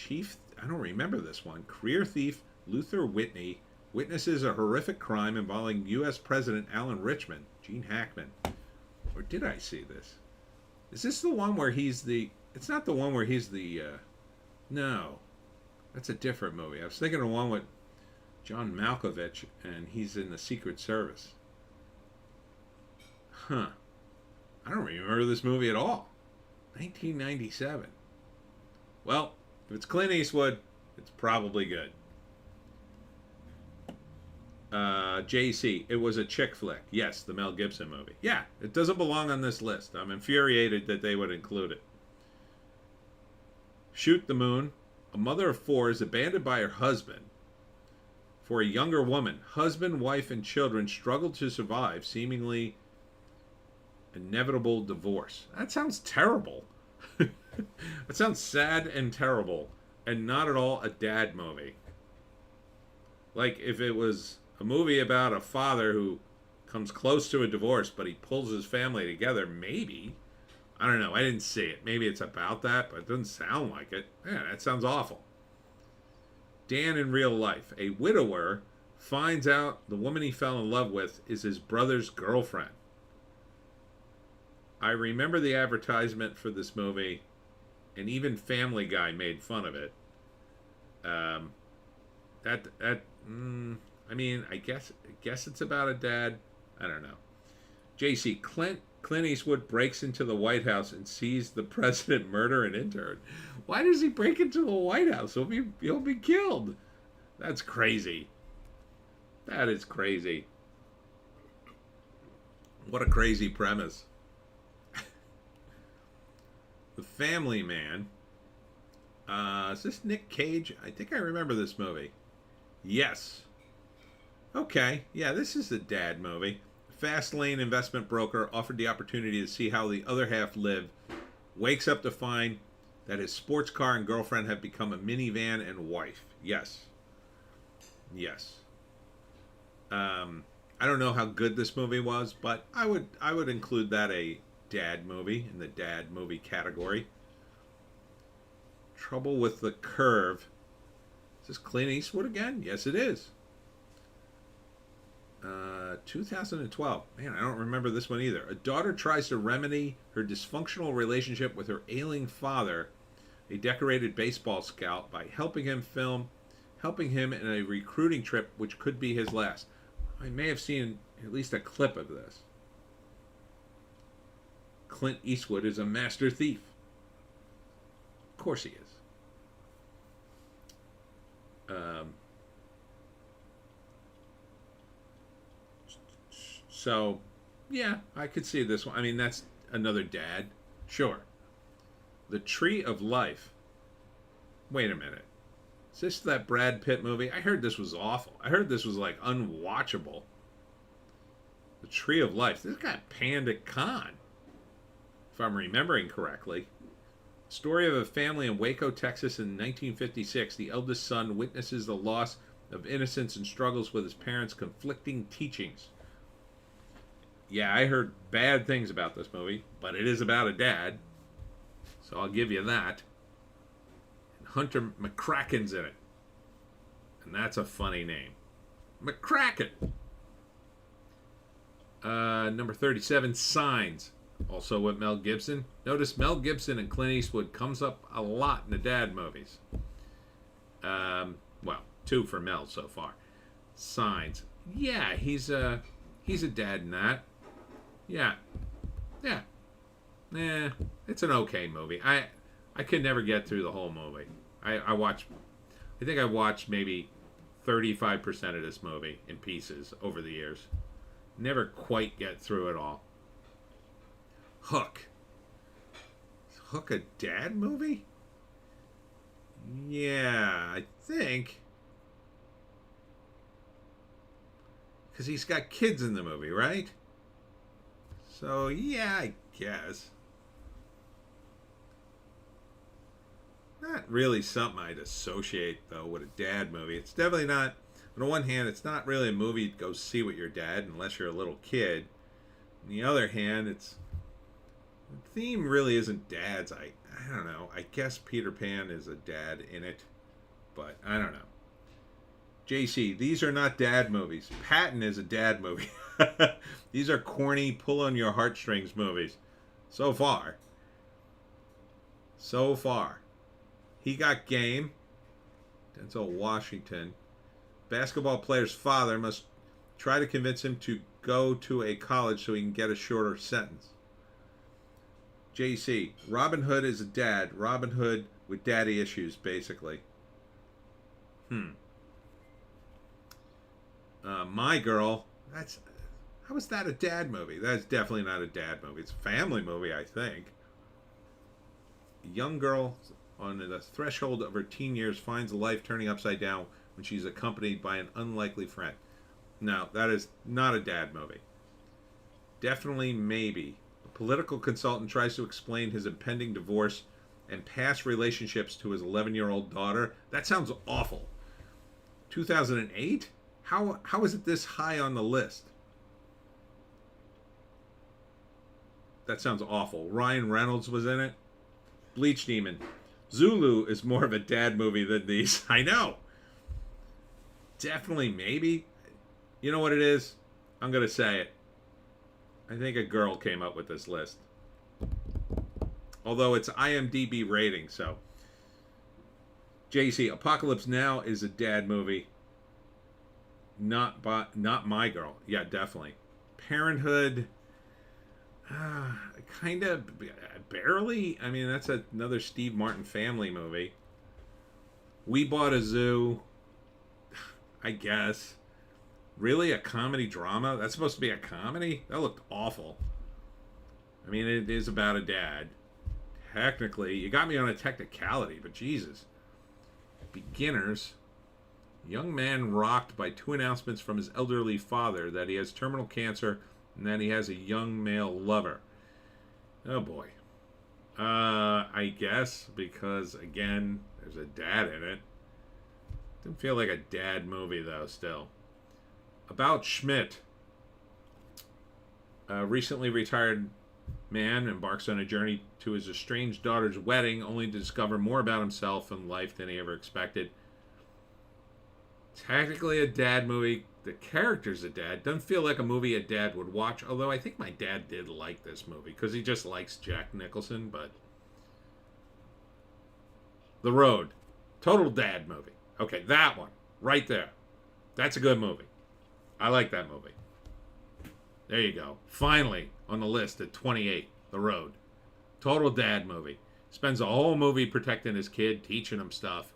I don't remember this one. Career thief Luther Whitney witnesses a horrific crime involving U.S. President Alan Richman, Gene Hackman. Or did I see this? Is this the one where he's the... It's not the one where he's the... No. That's a different movie. I was thinking of one with John Malkovich, and he's in the Secret Service. Huh. I don't remember this movie at all. 1997. Well, if it's Clint Eastwood, it's probably good. JC, it was a chick flick. Yes, the Mel Gibson movie. Yeah, it doesn't belong on this list. I'm infuriated that they would include it. Shoot the Moon. A mother of four is abandoned by her husband. For a younger woman, husband, wife, and children struggle to survive seemingly inevitable divorce. That sounds terrible. That sounds sad and terrible, and not at all a dad movie. Like if it was a movie about a father who comes close to a divorce, but he pulls his family together, maybe. I don't know. I didn't see it. Maybe it's about that, but it doesn't sound like it. Yeah, that sounds awful. Dan in real life. A widower finds out the woman he fell in love with is his brother's girlfriend. I remember the advertisement for this movie, and even Family Guy made fun of it. I mean, I guess it's about a dad. I don't know. JC, Clint Eastwood breaks into the White House and sees the president murder an intern. Why does he break into the White House? He'll be killed. That's crazy. That is crazy. What a crazy premise. The Family Man. Is this Nick Cage? I think I remember this movie. Yes. Okay. Yeah, this is the dad movie. Fast lane investment broker offered the opportunity to see how the other half live. Wakes up to find that his sports car and girlfriend have become a minivan and wife. Yes. Yes. I don't know how good this movie was, but I would include that a dad movie in the dad movie category. Trouble with the Curve. Is this Clint Eastwood again? Yes, it is. 2012. Man, I don't remember this one either. A daughter tries to remedy her dysfunctional relationship with her ailing father, a decorated baseball scout, by helping him in a recruiting trip which could be his last. I may have seen at least a clip of this. Clint Eastwood is a master thief. Of course he is. So, yeah, I could see this one. I mean, that's another dad. Sure. The Tree of Life. Wait a minute. Is this that Brad Pitt movie? I heard this was awful. I heard this was like unwatchable. The Tree of Life. This got panned at Cannes, if I'm remembering correctly. Story of a family in Waco, Texas in 1956. The eldest son witnesses the loss of innocence and struggles with his parents' conflicting teachings. Yeah, I heard bad things about this movie, but it is about a dad, so I'll give you that. And Hunter McCracken's in it, and that's a funny name. McCracken! Number 37, Signs. Also with Mel Gibson. Notice Mel Gibson and Clint Eastwood comes up a lot in the dad movies. Well, 2 for Mel so far. Signs. Yeah, he's a dad in that. Yeah. It's an okay movie. I could never get through the whole movie. I think I watched maybe 35% of this movie in pieces over the years. Never quite get through it all. Hook. Is Hook a dad movie? Yeah, I think. Because he's got kids in the movie, right? So, yeah, I guess. Not really something I'd associate, though, with a dad movie. It's definitely not, on the one hand, it's not really a movie to go see with your dad unless you're a little kid. On the other hand, the theme really isn't dads. I don't know. I guess Peter Pan is a dad in it, but I don't know. JC, these are not dad movies. Patton is a dad movie. These are corny, pull on your heartstrings movies. So far. He Got Game. Denzel Washington. Basketball player's father must try to convince him to go to a college so he can get a shorter sentence. JC, Robin Hood is a dad. Robin Hood with daddy issues, basically. My Girl. That's How is that a dad movie? That's definitely not a dad movie. It's a family movie, I think. A young girl on the threshold of her teen years finds life turning upside down when she's accompanied by an unlikely friend. No, that is not a dad movie. Definitely maybe. A political consultant tries to explain his impending divorce and past relationships to his 11-year-old daughter. That sounds awful. 2008? How is it this high on the list? That sounds awful. Ryan Reynolds was in it. Bleach Demon. Zulu is more of a dad movie than these. I know. Definitely maybe. You know what it is? I'm going to say it. I think a girl came up with this list. Although it's IMDb rating, so. JC, Apocalypse Now is a dad movie. Not My Girl. Yeah, definitely. Parenthood. Kind of barely. I mean, that's another Steve Martin family movie. We Bought a Zoo. I guess. Really? A comedy drama? That's supposed to be a comedy? That looked awful. I mean, it is about a dad. Technically, you got me on a technicality, but Jesus. Beginners. Young man rocked by two announcements from his elderly father that he has terminal cancer and that he has a young male lover. Oh boy. I guess because, again, there's a dad in it. Didn't feel like a dad movie, though, still. About Schmidt. A recently retired man embarks on a journey to his estranged daughter's wedding only to discover more about himself and life than he ever expected. Technically a dad movie. The character's a dad. Doesn't feel like a movie a dad would watch, although I think my dad did like this movie because he just likes Jack Nicholson, but... The Road. Total dad movie. Okay, that one. Right there. That's a good movie. I like that movie. There you go. Finally, on the list at 28, The Road. Total dad movie. Spends a whole movie protecting his kid, teaching him stuff.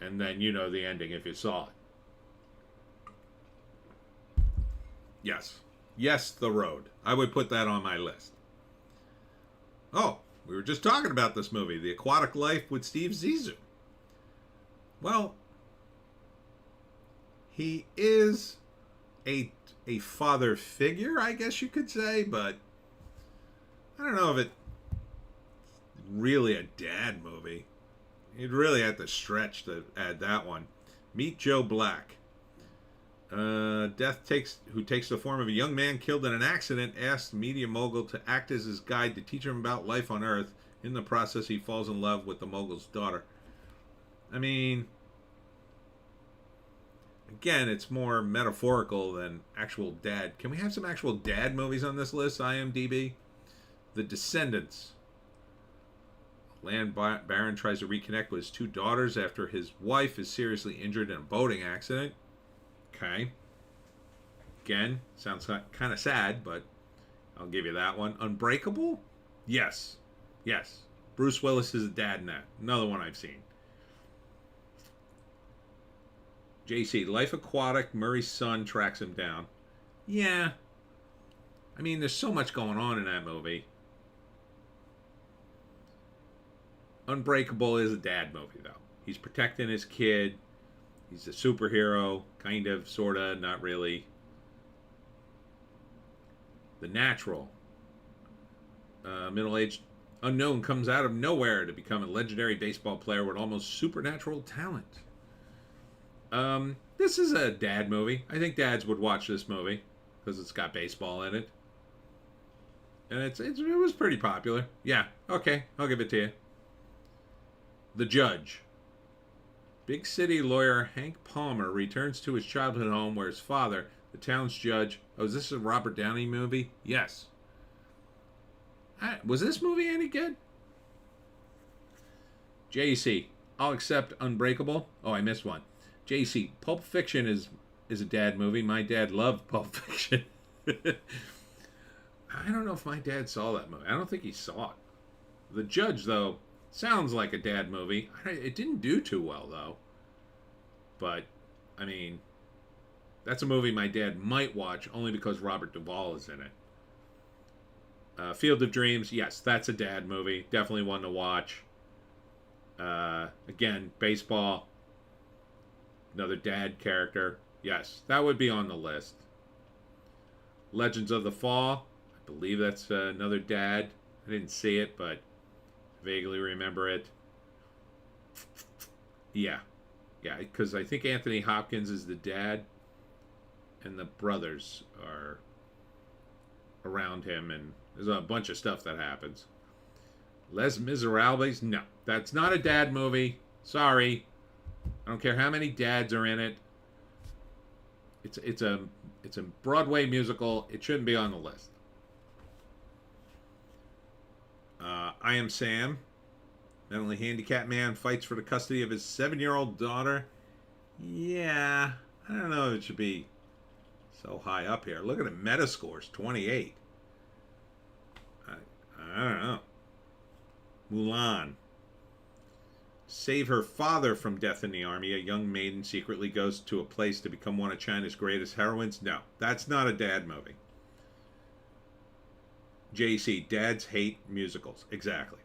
And then you know the ending if you saw it. Yes. Yes, The Road. I would put that on my list. Oh, we were just talking about this movie, The Aquatic Life with Steve Zissou. Well, he is a father figure, I guess you could say, but I don't know if it's really a dad movie. You'd really have to stretch to add that one. Meet Joe Black. Who takes the form of a young man killed in an accident, asks media mogul to act as his guide to teach him about life on Earth. In the process, he falls in love with the mogul's daughter. I mean, again, it's more metaphorical than actual dad. Can we have some actual dad movies on this list, IMDb? The Descendants. Land baron tries to reconnect with his two daughters after his wife is seriously injured in a boating accident. Okay. Again, sounds kind of sad, but I'll give you that one. Unbreakable? Yes. Yes. Bruce Willis is a dad in that. Another one I've seen. JC, Life Aquatic, Murray's son tracks him down. Yeah. I mean, there's so much going on in that movie. Unbreakable is a dad movie, though. He's protecting his kid. He's a superhero, kind of, sort of, not really. The Natural. Middle-aged unknown comes out of nowhere to become a legendary baseball player with almost supernatural talent. This is a dad movie. I think dads would watch this movie because it's got baseball in it. And it was pretty popular. Yeah, okay, I'll give it to you. The Judge. Big city lawyer Hank Palmer returns to his childhood home where his father, the town's judge... Oh, is this a Robert Downey movie? Yes. Was this movie any good? JC, I'll accept Unbreakable. Oh, I missed one. JC, Pulp Fiction is a dad movie. My dad loved Pulp Fiction. I don't know if my dad saw that movie. I don't think he saw it. The Judge, though, sounds like a dad movie. It didn't do too well, though. But, I mean, that's a movie my dad might watch only because Robert Duvall is in it. Field of Dreams, yes, that's a dad movie. Definitely one to watch. Again, baseball. Another dad character. Yes, that would be on the list. Legends of the Fall. I believe that's another dad. I didn't see it, but vaguely remember it. Yeah. Yeah, because I think Anthony Hopkins is the dad, and the brothers are around him, and there's a bunch of stuff that happens. Les Miserables? No, that's not a dad movie. Sorry. I don't care how many dads are in it. It's a Broadway musical. It shouldn't be on the list. I Am Sam. Mentally handicapped man fights for the custody of his 7-year-old daughter. Yeah, I don't know if it should be so high up here. Look at the Metascores, 28. I don't know. Mulan. Save her father from death in the army. A young maiden secretly goes to a place to become one of China's greatest heroines. No, that's not a dad movie. JC, dads hate musicals. Exactly.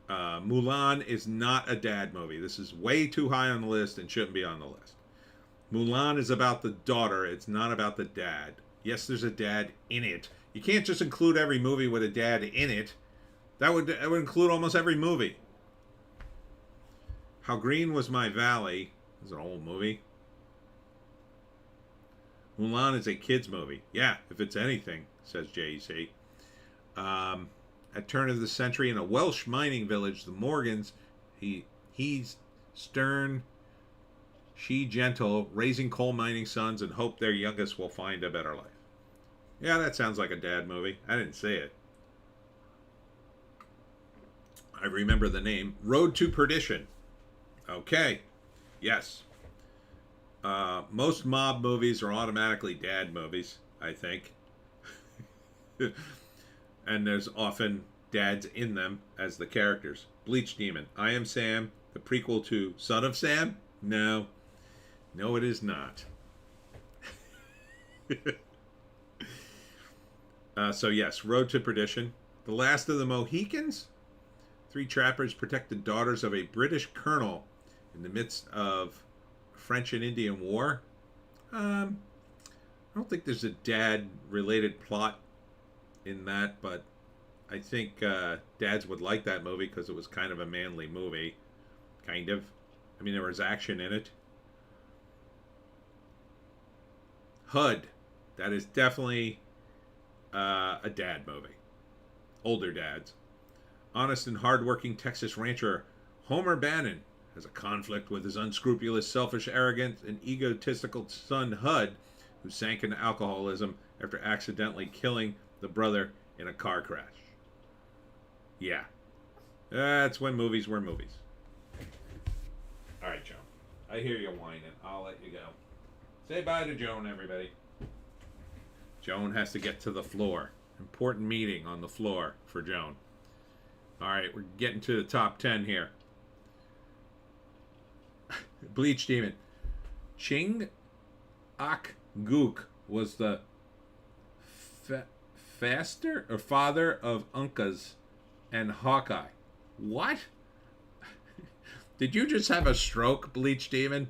Mulan is not a dad movie. This is way too high on the list and shouldn't be on the list. Mulan is about the daughter. It's not about the dad. Yes, there's a dad in it. You can't just include every movie with a dad in it. That would include almost every movie. How Green Was My Valley is an old movie. Mulan is a kid's movie. Yeah, if it's anything, says JEC. At turn of the century, in a Welsh mining village, the Morgans, he's stern, she gentle, raising coal mining sons and hope their youngest will find a better life. Yeah, that sounds like a dad movie. I didn't see it. I remember the name. Road to Perdition. Okay. Yes. Most mob movies are automatically dad movies, I think. And there's often dads in them as the characters. Bleach Demon. I Am Sam. The prequel to Son of Sam? No. No, it is not. So yes, Road to Perdition. The Last of the Mohicans. 3 trappers protect the daughters of a British colonel in the midst of French and Indian War. I don't think there's a dad-related plot in that, but I think dads would like that movie because it was kind of a manly movie. Kind of. I mean, there was action in it. HUD. That is definitely a dad movie. Older dads. Honest and hardworking Texas rancher Homer Bannon has a conflict with his unscrupulous, selfish, arrogant, and egotistical son HUD, who sank into alcoholism after accidentally killing the brother in a car crash. Yeah. That's when movies were movies. Alright, Joan. I hear you whining. I'll let you go. Say bye to Joan, everybody. Joan has to get to the floor. Important meeting on the floor for Joan. Alright, we're getting to the top 10 here. Bleach Demon. Ching Ak Gook was the father of Uncas and Hawkeye. What? Did you just have a stroke, Bleach Demon?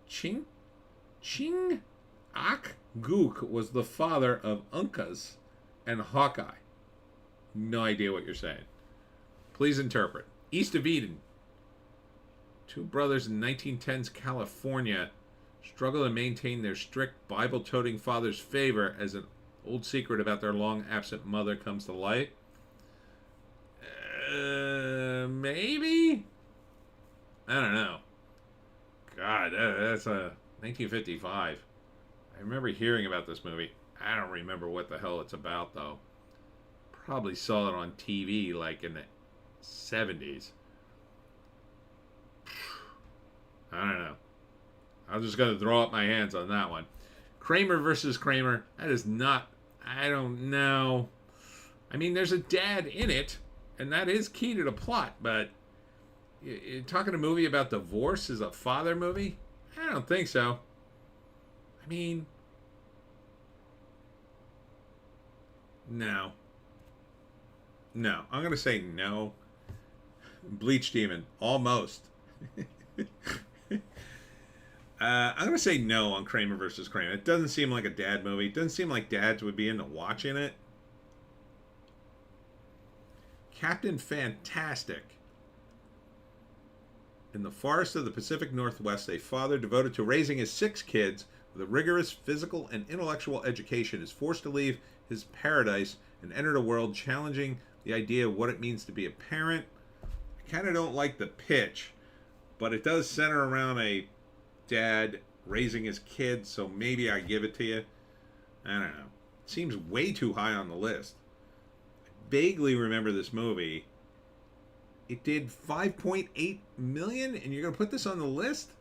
Ching Ak Gook was the father of Uncas and Hawkeye. No idea what you're saying. Please interpret. East of Eden. 2 brothers in 1910s California struggle to maintain their strict Bible-toting father's favor as an old secret about their long-absent mother comes to light. Maybe? I don't know. God, that's a 1955. I remember hearing about this movie. I don't remember what the hell it's about, though. Probably saw it on TV, like in the 70s. I don't know. I'm just going to throw up my hands on that one. Kramer versus Kramer. That is not. I don't know. I mean, there's a dad in it, and that is key to the plot. But you're talking a movie about divorce is a father movie? I don't think so. I mean, no. No. I'm going to say no. Bleach Demon. Almost. I'm going to say no on Kramer versus Kramer. It doesn't seem like a dad movie. It doesn't seem like dads would be into watching it. Captain Fantastic. In the forest of the Pacific Northwest, a father devoted to raising his 6 kids with a rigorous physical and intellectual education is forced to leave his paradise and enter a world challenging the idea of what it means to be a parent. I kind of don't like the pitch, but it does center around a dad raising his kids, so maybe I give it to you. I don't know. It seems way too high on the list. I vaguely remember this movie. It did 5.8 million, and you're going to put this on the list?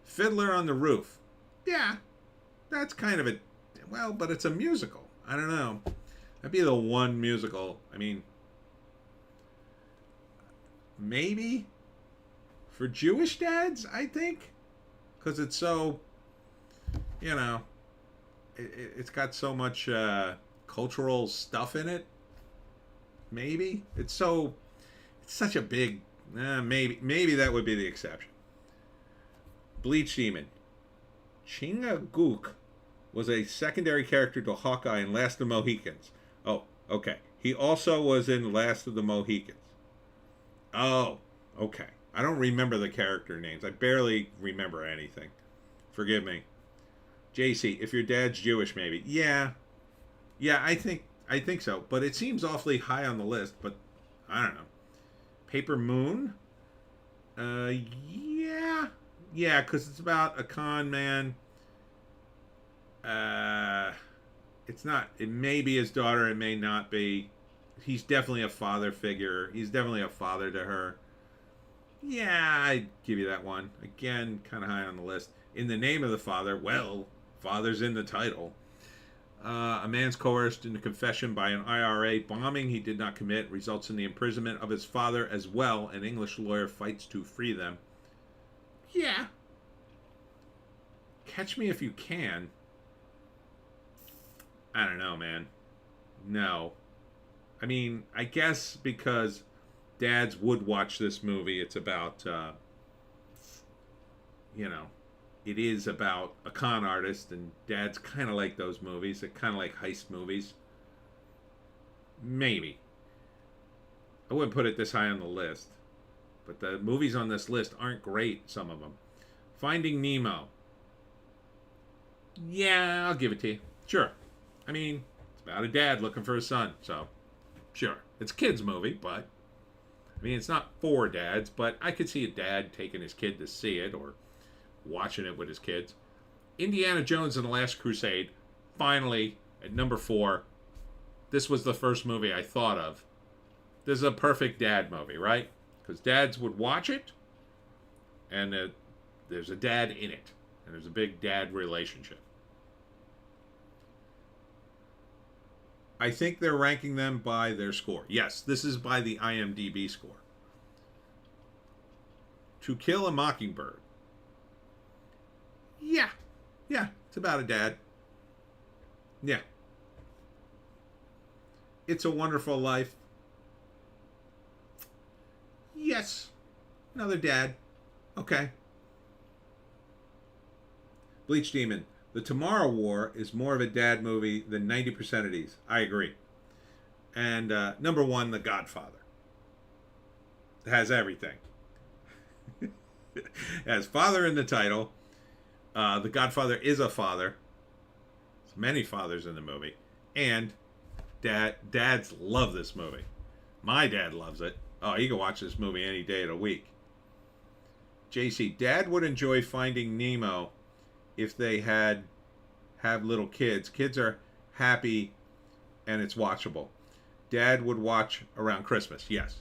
Fiddler on the Roof. Yeah, that's kind of a... Well, but it's a musical. I don't know. That'd be the one musical. I mean, maybe for Jewish dads, I think. Because it's so, you know, it's got so much cultural stuff in it. Maybe. It's such a big... maybe that would be the exception. Bleach Demon. Chingachgook was a secondary character to Hawkeye in Last of the Mohicans. Oh, okay. He also was in Last of the Mohicans. Oh, okay. I don't remember the character names. I barely remember anything. Forgive me. JC, if your dad's Jewish, maybe. Yeah. Yeah, I think so. But it seems awfully high on the list, but I don't know. Paper Moon? Yeah. Yeah, because it's about a con man. It's not. It may be his daughter. It may not be. He's definitely a father figure. He's definitely a father to her. Yeah, I'd give you that one. Again, kind of high on the list. In the Name of the Father, well, father's in the title. A man's coerced into confession by an IRA bombing he did not commit results in the imprisonment of his father as well. An English lawyer fights to free them. Yeah. Catch Me If You Can. I don't know, man. No. I mean, I guess because dads would watch this movie. It's about, it is about a con artist, and dads kind of like those movies. They kind of like heist movies. Maybe. I wouldn't put it this high on the list. But the movies on this list aren't great, some of them. Finding Nemo. Yeah, I'll give it to you. Sure. I mean, it's about a dad looking for his son, so sure. It's a kid's movie, but I mean, it's not for dads, but I could see a dad taking his kid to see it or watching it with his kids. Indiana Jones and the Last Crusade, finally, at number 4. This was the first movie I thought of. This is a perfect dad movie, right? Because dads would watch it, and there's a dad in it, and there's a big dad relationship. I think they're ranking them by their score. Yes, this is by the IMDb score. To Kill a Mockingbird. Yeah. Yeah, it's about a dad. Yeah. It's a Wonderful Life. Yes. Another dad. Okay. Bleach Demon. The Tomorrow War is more of a dad movie than 90% of these. I agree. And number 1, The Godfather. It has everything. It has father in the title. The Godfather is a father. There's many fathers in the movie. And dads love this movie. My dad loves it. Oh, he can watch this movie any day of the week. JC, Dad would enjoy Finding Nemo if they have little kids. Kids are happy and it's watchable. Dad would watch around Christmas, yes.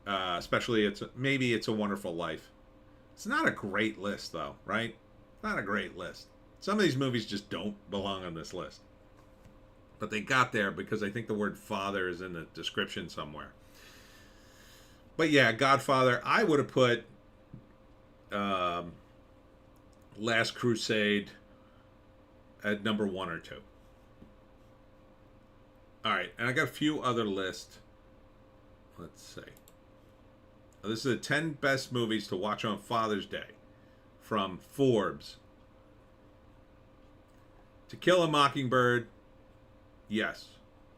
Especially It's a Wonderful Life. It's not a great list though, right? Not a great list. Some of these movies just don't belong on this list. But they got there because I think the word father is in the description somewhere. But yeah, Godfather, I would have put Last Crusade at number 1 or 2. All right, and I got a few other lists. Let's see. This is the 10 best movies to watch on Father's Day from Forbes. To Kill a Mockingbird, yes,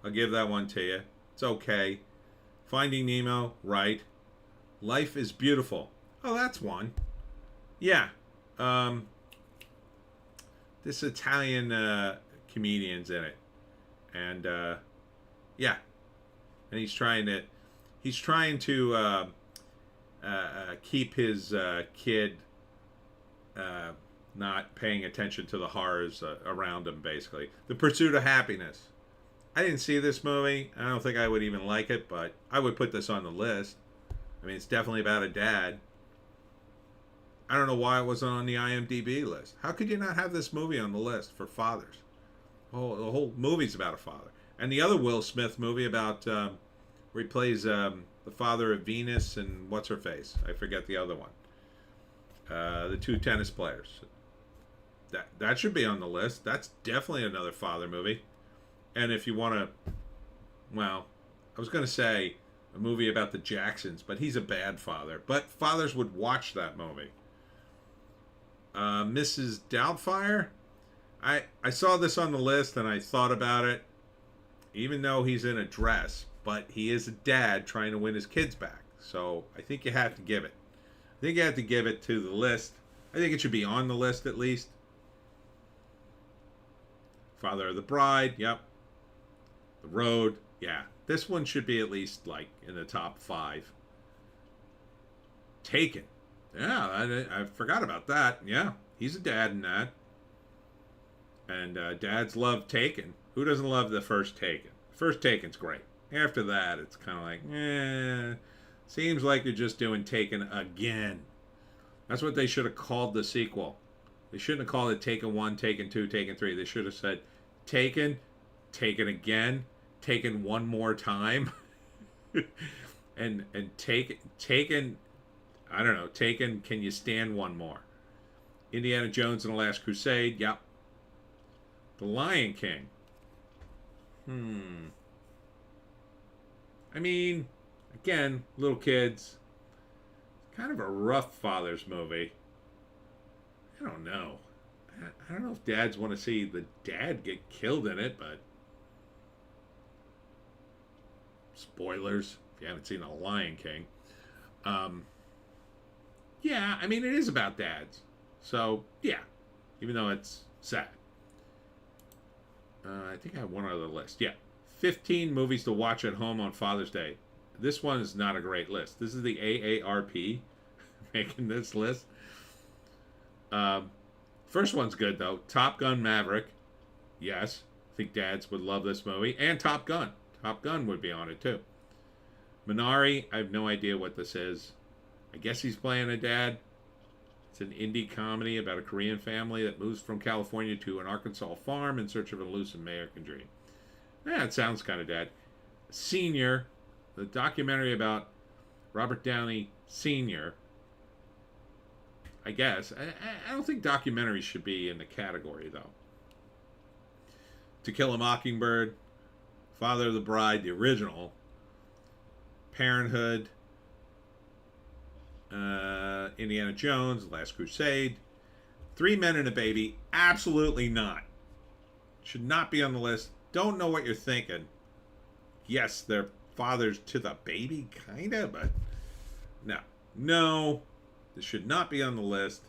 I'll give that one to you. It's okay. Finding Nemo, right. Life is Beautiful. Oh, that's one. Yeah. This Italian comedian's in it. And, yeah. And he's trying to keep his kid not paying attention to the horrors around him, basically. The Pursuit of Happiness. I didn't see this movie. I don't think I would even like it, but I would put this on the list. I mean, it's definitely about a dad. I don't know why it wasn't on the IMDb list. How could you not have this movie on the list for fathers? Oh, the whole movie's about a father. And the other Will Smith movie about where he plays the father of Venus and what's her face? I forget the other one. The 2 tennis players. That should be on the list. That's definitely another father movie. And if you want to, well, I was going to say a movie about the Jacksons, but he's a bad father. But fathers would watch that movie. Mrs. Doubtfire. I saw this on the list and I thought about it. Even though he's in a dress, but he is a dad trying to win his kids back. So I think you have to give it. I think you have to give it to the list. I think it should be on the list at least. Father of the Bride, yep. The Road, yeah. This one should be at least like in the top 5. Taken. Yeah, I forgot about that. Yeah, he's a dad in that. And dads love Taken. Who doesn't love the first Taken? First Taken's great. After that, it's kind of like, seems like they're just doing Taken again. That's what they should have called the sequel. They shouldn't have called it Taken 1, Taken 2, Taken 3. They should have said Taken, Taken again, Taken one more time. and Taken, I don't know, Taken, Can You Stand One More? Indiana Jones and the Last Crusade, yep. The Lion King. I mean, again, little kids. Kind of a rough father's movie. I don't know. I don't know if dads want to see the dad get killed in it, but spoilers if you haven't seen The Lion King. Yeah, I mean, it is about dads. So, yeah, even though it's sad. I think I have one other list. Yeah. 15 movies to watch at home on Father's Day. This one is not a great list. This is the AARP making this list. First one's good, though. Top Gun Maverick. Yes. I think dads would love this movie. And Top Gun. Top Gun would be on it, too. Minari. I have no idea what this is. I guess he's playing a dad. It's an indie comedy about a Korean family that moves from California to an Arkansas farm in search of an elusive American dream. Yeah, it sounds kind of dad. Senior, the documentary about Robert Downey Sr. I guess. I don't think documentaries should be in the category, though. To Kill a Mockingbird, Father of the Bride, the original, Parenthood, Indiana Jones, Last Crusade, 3 Men and a Baby, absolutely not. Should not be on the list. Don't know what you're thinking. Yes, they're fathers to the baby, kinda, but no, this should not be on the list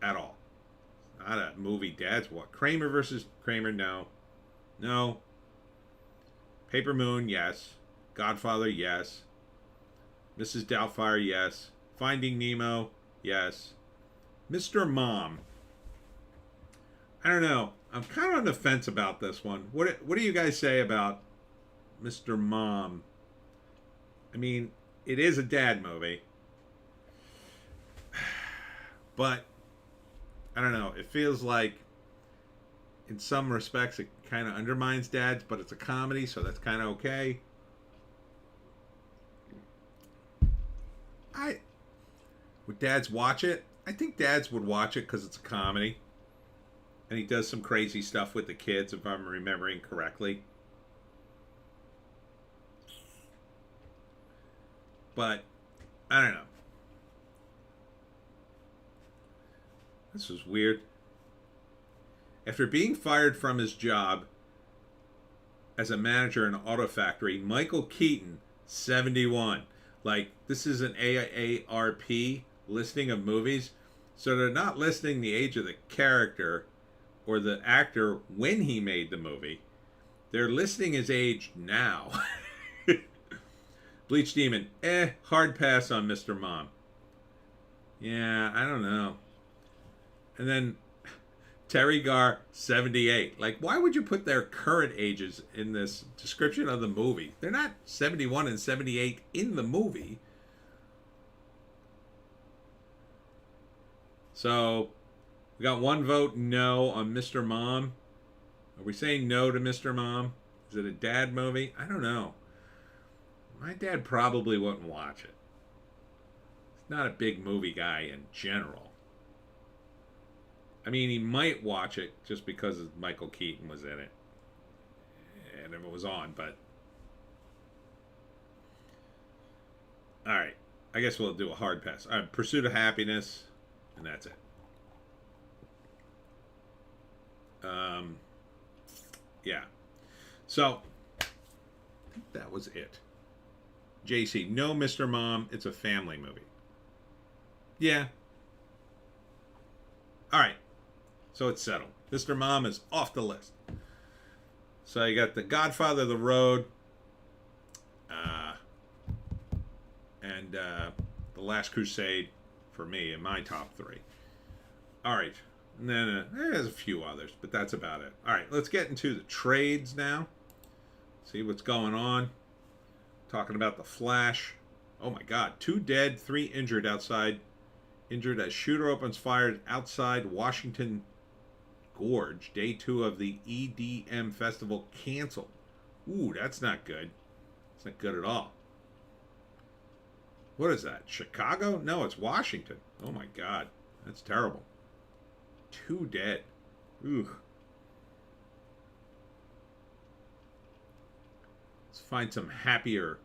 at all. Not a movie dads what? Kramer versus Kramer, no. Paper Moon, yes. Godfather, yes. Mrs. Doubtfire, yes. Finding Nemo, yes. Mr. Mom. I don't know. I'm kind of on the fence about this one. What do you guys say about Mr. Mom? I mean, it is a dad movie. But I don't know. It feels like, in some respects, it kind of undermines dads, but it's a comedy, so that's kind of okay. Would dads watch it? I think dads would watch it because it's a comedy, and he does some crazy stuff with the kids, if I'm remembering correctly. But I don't know. This was weird. After being fired from his job as a manager in an auto factory, Michael Keaton, 71. Like, this is an AARP listing of movies. So they're not listing the age of the character or the actor when he made the movie. They're listing his age now. Bleach Demon, hard pass on Mr. Mom. Yeah, I don't know. And then Terry Garr, 78. Like, why would you put their current ages in this description of the movie? They're not 71 and 78 in the movie. So, we got one vote no on Mr. Mom. Are we saying no to Mr. Mom? Is it a dad movie? I don't know. My dad probably wouldn't watch it. He's not a big movie guy in general. I mean, he might watch it just because Michael Keaton was in it. And if it was on, but... Alright. I guess we'll do a hard pass. Alright, Pursuit of Happiness. And that's it. Yeah. So, I think that was it. JC, no, Mr. Mom. It's a family movie. Yeah. Alright. So it's settled. Mr. Mom is off the list. So you got The Godfather of the Road. And The Last Crusade for me in my top three. Alright. And then there's a few others, but that's about it. Alright, let's get into the trades now. See what's going on. Talking about The Flash. Oh my god. 2 dead, 3 injured outside. Injured as shooter opens fire outside Washington Gorge. Day 2 of the EDM festival canceled. Ooh, that's not good. It's not good at all. What is that? Chicago? No, it's Washington. Oh my god. That's terrible. 2 dead. Ooh. Let's find some happier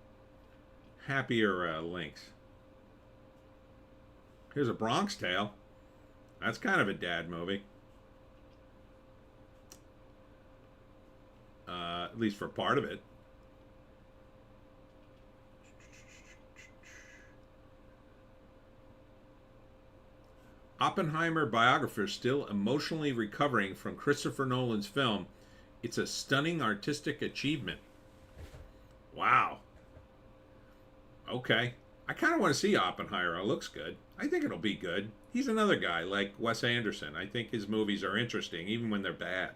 links. Here's A Bronx Tale. That's kind of a dad movie. At least for part of it. Oppenheimer biographer still emotionally recovering from Christopher Nolan's film. It's a stunning artistic achievement. Wow. Okay. I kind of want to see Oppenheimer. It looks good. I think it'll be good. He's another guy like Wes Anderson. I think his movies are interesting, even when they're bad.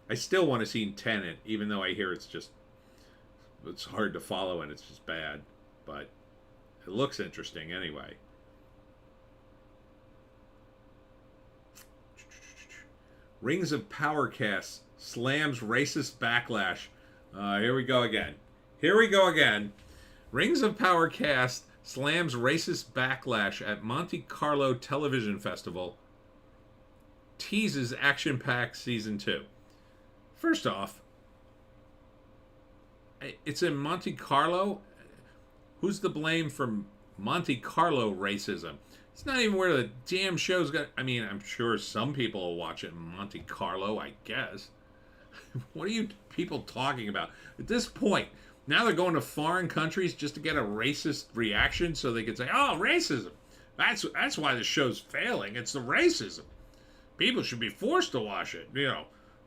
I still want to see Tenet, even though I hear it's hard to follow and it's just bad. But it looks interesting anyway. Rings of Power cast slams racist backlash. Here we go again. Here we go again. Rings of Power cast slams racist backlash at Monte Carlo Television Festival. Teases action-packed season 2. First off, it's in Monte Carlo. Who's to blame for Monte Carlo racism? It's not even where the damn show's got. I mean, I'm sure some people will watch it in Monte Carlo, I guess. What are you people talking about? At this point, now they're going to foreign countries just to get a racist reaction so they can say, oh, racism. That's why the show's failing. It's the racism. People should be forced to watch it,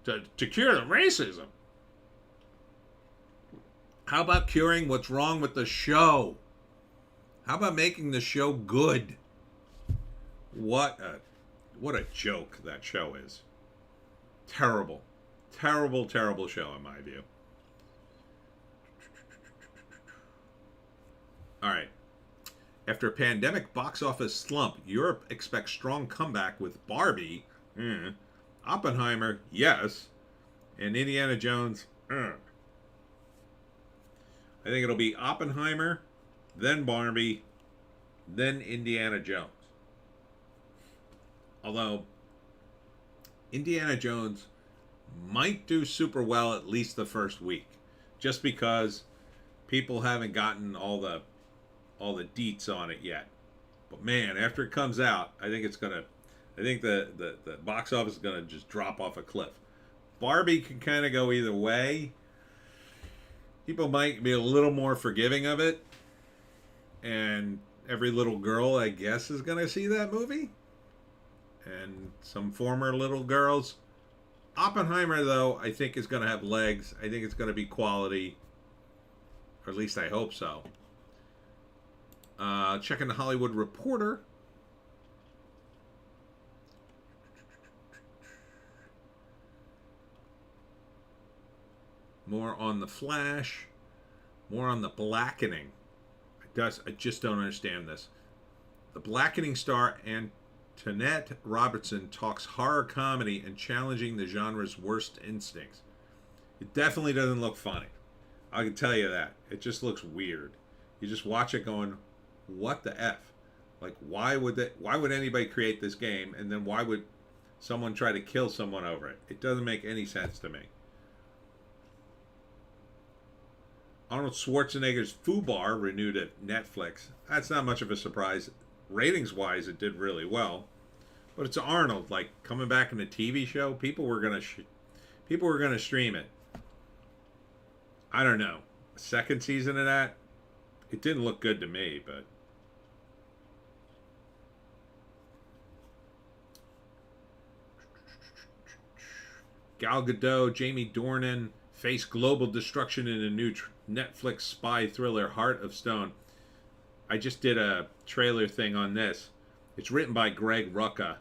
to cure the racism. How about curing what's wrong with the show? How about making the show good? What a joke that show is. Terrible. Terrible, terrible show in my view. Alright. After a pandemic box office slump, Europe expects strong comeback with Barbie. Oppenheimer, yes. And Indiana Jones, I think it'll be Oppenheimer, then Barbie, then Indiana Jones. Although Indiana Jones might do super well at least the first week, just because people haven't gotten all the deets on it yet. But man, after it comes out, I think the box office is gonna just drop off a cliff. Barbie can kind of go either way. People might be a little more forgiving of it, and every little girl, I guess, is gonna see that movie, and some former little girls. Oppenheimer, though, I think is gonna have legs. I think it's gonna be quality, or at least I hope so. Checking the Hollywood Reporter. More on the Flash. More on the Blackening. I just don't understand this. The Blackening star Antoinette Robertson talks horror comedy and challenging the genre's worst instincts. It definitely doesn't look funny. I can tell you that. It just looks weird. You just watch it going, what the F? Like, why would anybody create this game, and then why would someone try to kill someone over it? It doesn't make any sense to me. Arnold Schwarzenegger's Fubar renewed at Netflix. That's not much of a surprise. Ratings-wise, it did really well. But it's Arnold, like, coming back in a TV show. People were gonna stream it. I don't know. Second season of that, it didn't look good to me, but Gal Gadot, Jamie Dornan face global destruction in a new Netflix spy thriller, Heart of Stone. I just did a trailer thing on this. It's written by Greg Rucka,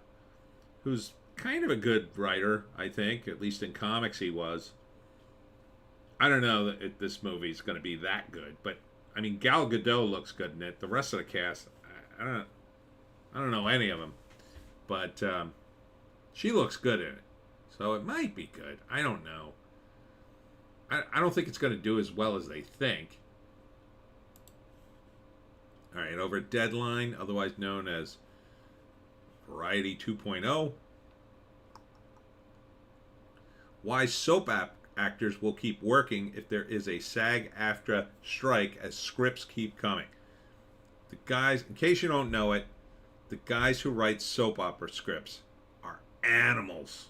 who's kind of a good writer, I think. At least in comics he was. I don't know that this movie's going to be that good, but I mean, Gal Gadot looks good in it. The rest of the cast, I don't know any of them, but she looks good in it, so it might be good. I don't know. I don't think it's going to do as well as they think. All right, over at Deadline, otherwise known as Variety 2.0. Why soap actors will keep working if there is a SAG-AFTRA strike as scripts keep coming. The guys, in case you don't know it, the guys who write soap opera scripts are animals.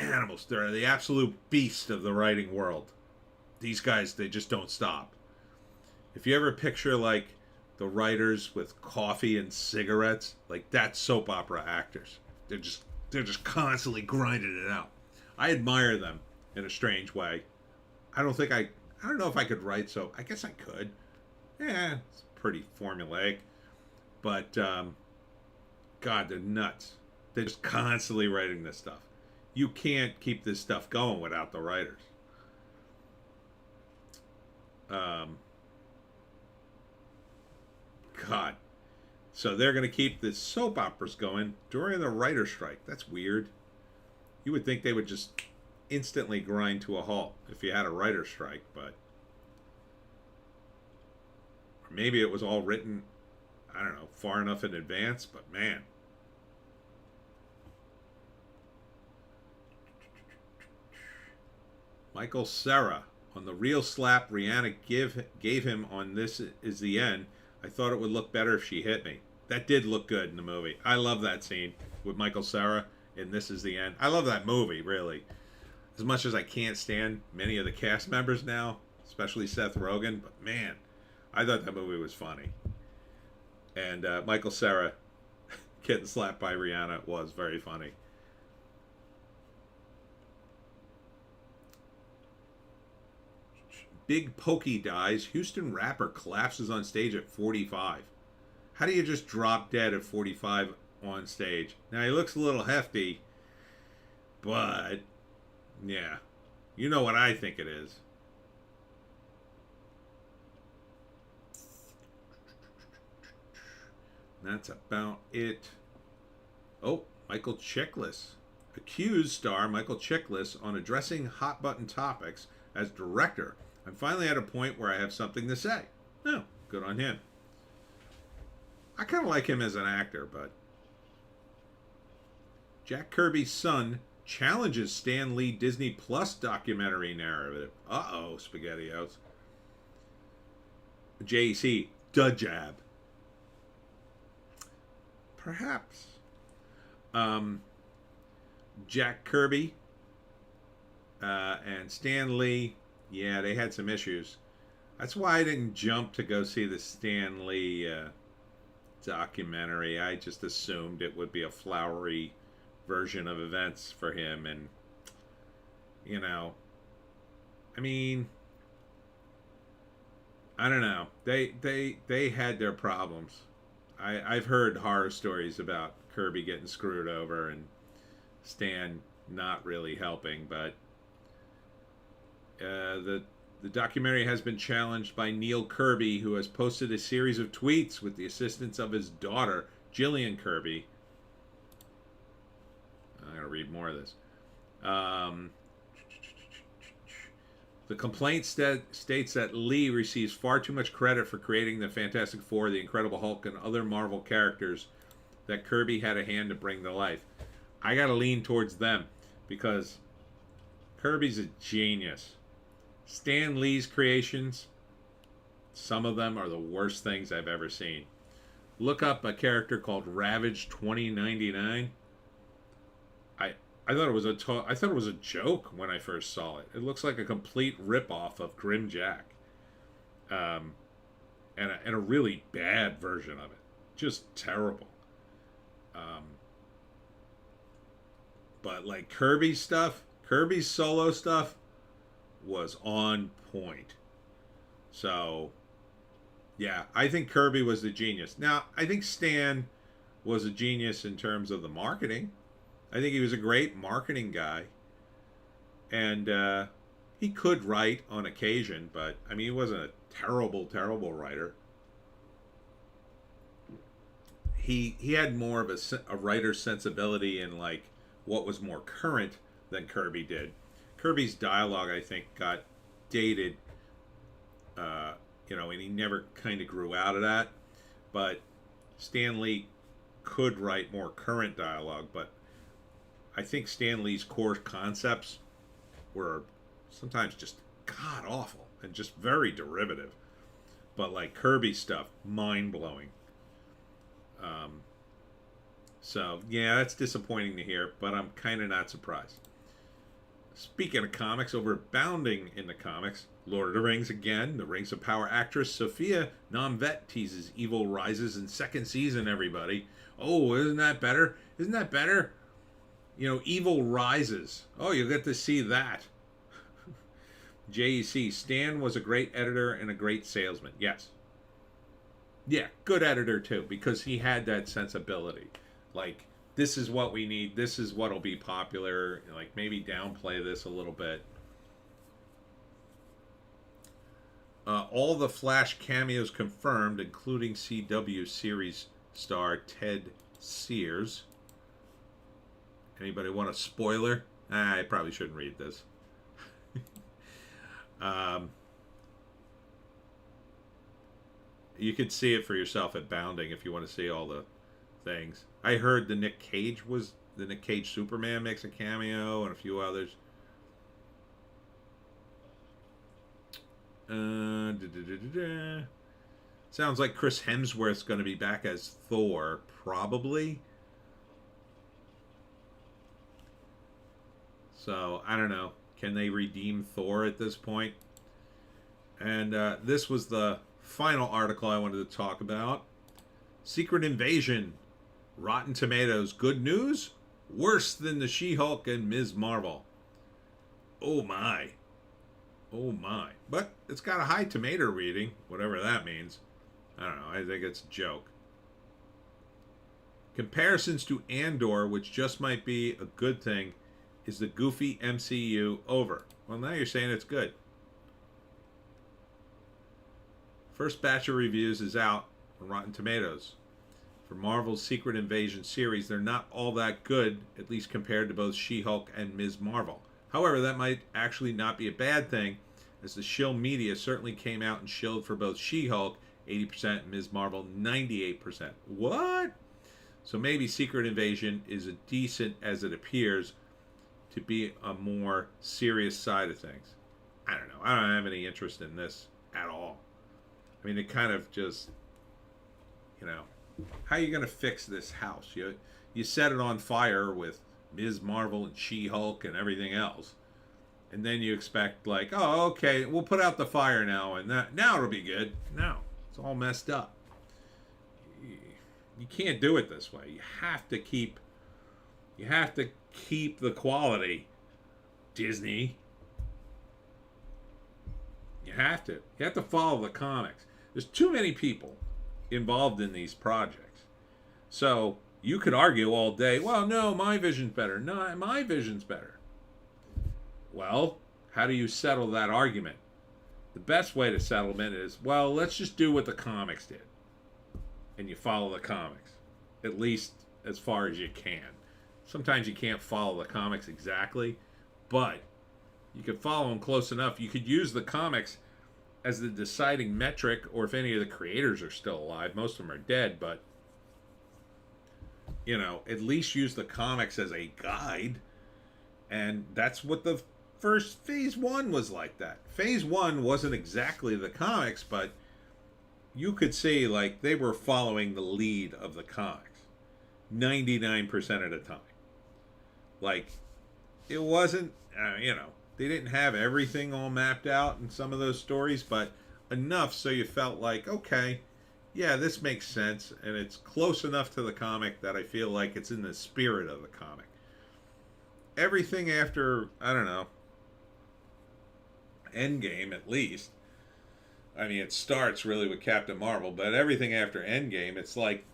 Animals. They're the absolute beast of the writing world. These guys, they just don't stop. If you ever picture like the writers with coffee and cigarettes, like that's soap opera actors. They're just constantly grinding it out. I admire them in a strange way. I don't know if I could write soap. I guess I could. Yeah, it's pretty formulaic. But God, they're nuts. They're just constantly writing this stuff. You can't keep this stuff going without the writers. God. So they're going to keep the soap operas going during the writer strike. That's weird. You would think they would just instantly grind to a halt if you had a writer strike, but or maybe it was all written, I don't know, far enough in advance, but man. Michael Cera on the real slap Rihanna gave him on This Is the End. I thought it would look better if she hit me. That did look good in the movie. I love that scene with Michael Cera in This Is the End. I love that movie, really. As much as I can't stand many of the cast members now, especially Seth Rogen, but man, I thought that movie was funny. And Michael Cera getting slapped by Rihanna was very funny. Big Pokey dies. Houston rapper collapses on stage at 45. How do you just drop dead at 45 on stage? Now, he looks a little hefty, but yeah, you know what I think it is. That's about it. Oh, Michael Chiklis. Accused star Michael Chiklis on addressing hot button topics as director. I'm finally at a point where I have something to say. Oh, good on him. I kind of like him as an actor, but Jack Kirby's son challenges Stan Lee Disney Plus documentary narrative. Uh-oh, SpaghettiOs. JC, the jab. Perhaps. Jack Kirby and Stan Lee, yeah, they had some issues. That's why I didn't jump to go see the Stan Lee documentary. I just assumed it would be a flowery version of events for him, and you know, I mean, I don't know. They had their problems. I've heard horror stories about Kirby getting screwed over and Stan not really helping, but the documentary has been challenged by Neil Kirby, who has posted a series of tweets with the assistance of his daughter, Jillian Kirby. I'm going to read more of this. The complaint states that Lee receives far too much credit for creating the Fantastic Four, the Incredible Hulk, and other Marvel characters that Kirby had a hand to bring to life. I got to lean towards them because Kirby's a genius. Stan Lee's creations, some of them are the worst things I've ever seen. Look up a character called Ravage 2099. I thought it was a joke when I first saw it. It looks like a complete ripoff of Grim Jack, and a really bad version of it, just terrible. But like Kirby's solo stuff was on point. So, yeah, I think Kirby was the genius. Now, I think Stan was a genius in terms of the marketing. I think he was a great marketing guy. And he could write on occasion, but, I mean, he wasn't a terrible, terrible writer. He had more of a writer's sensibility in, like, what was more current than Kirby did. Kirby's dialogue, I think, got dated, and he never kind of grew out of that. But Stan Lee could write more current dialogue, but I think Stan Lee's core concepts were sometimes just god awful and just very derivative. But like Kirby stuff, mind blowing. So yeah, that's disappointing to hear, but I'm kind of not surprised. Speaking of comics, overbounding in the comics, Lord of the Rings again. The Rings of Power actress Sophia Nomvet teases Evil Rises in second season, everybody. Oh, isn't that better? Isn't that better? Evil Rises. Oh, you'll get to see that. JEC, Stan was a great editor and a great salesman. Yes. Yeah, good editor too, because he had that sensibility. Like, this is what we need. This is what'll be popular. Like, maybe downplay this a little bit. All the Flash cameos confirmed, including CW series star Ted Sears. Anybody want a spoiler? I probably shouldn't read this. You could see it for yourself at Bounding if you want to see all the things. I heard the Nick Cage Superman makes a cameo and a few others. Sounds like Chris Hemsworth's going to be back as Thor, probably. So, I don't know. Can they redeem Thor at this point? And this was the final article I wanted to talk about. Secret Invasion. Rotten Tomatoes. Good news? Worse than the She-Hulk and Ms. Marvel. Oh my. Oh my. But it's got a high tomato reading, whatever that means. I don't know. I think it's a joke. Comparisons to Andor, which just might be a good thing. Is the goofy MCU over? Well, now you're saying it's good. First batch of reviews is out on Rotten Tomatoes. For Marvel's Secret Invasion series, they're not all that good, at least compared to both She-Hulk and Ms. Marvel. However, that might actually not be a bad thing, as the shill media certainly came out and shilled for both She-Hulk 80% and Ms. Marvel 98%. What? So maybe Secret Invasion is as decent as it appears to be a more serious side of things. I don't know. I don't have any interest in this at all. I mean, it kind of just, how are you going to fix this house? You set it on fire with Ms. Marvel and She-Hulk and everything else. And then you expect, like, oh, okay, we'll put out the fire now, and now it'll be good. No, it's all messed up. You can't do it this way. You have to keep the quality, Disney. You have to follow the comics. There's too many people involved in these projects. So you could argue all day, well, no, my vision's better. No, my vision's better. Well, how do you settle that argument? The best way to settlement is, well, let's just do what the comics did. And you follow the comics, at least as far as you can. Sometimes you can't follow the comics exactly, but you can follow them close enough. You could use the comics as the deciding metric, or if any of the creators are still alive. Most of them are dead, but at least use the comics as a guide. And that's what the first Phase 1 was like that. Phase 1 wasn't exactly the comics, but you could see, like, they were following the lead of the comics 99% of the time. Like, it wasn't, they didn't have everything all mapped out in some of those stories, but enough so you felt like, okay, yeah, this makes sense, and it's close enough to the comic that I feel like it's in the spirit of the comic. Everything after, I don't know, Endgame at least, I mean, it starts really with Captain Marvel, but everything after Endgame, it's like,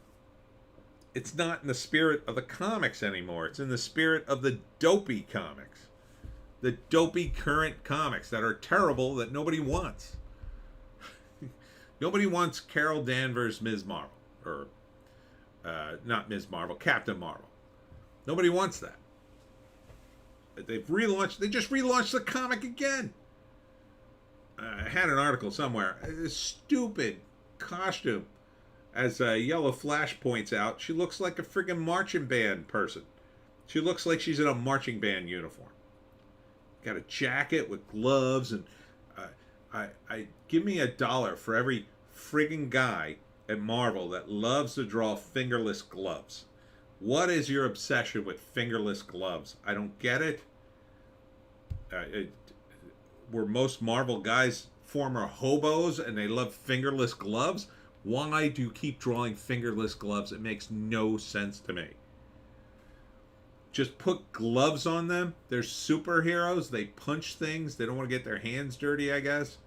it's not in the spirit of the comics anymore. It's in the spirit of the dopey comics. The dopey current comics that are terrible that nobody wants. Nobody wants Carol Danvers' Ms. Marvel. Or, not Ms. Marvel, Captain Marvel. Nobody wants that. They just relaunched the comic again. I had an article somewhere. A stupid costume. As Yellow Flash points out, she looks like a friggin' marching band person. She looks like she's in a marching band uniform. Got a jacket with gloves, and I give me $1 for every friggin' guy at Marvel that loves to draw fingerless gloves. What is your obsession with fingerless gloves? I don't get it. Were most Marvel guys former hobos and they love fingerless gloves? Why do you keep drawing fingerless gloves? It makes no sense to me. Just put gloves on them. They're superheroes. They punch things. They don't want to get their hands dirty, I guess.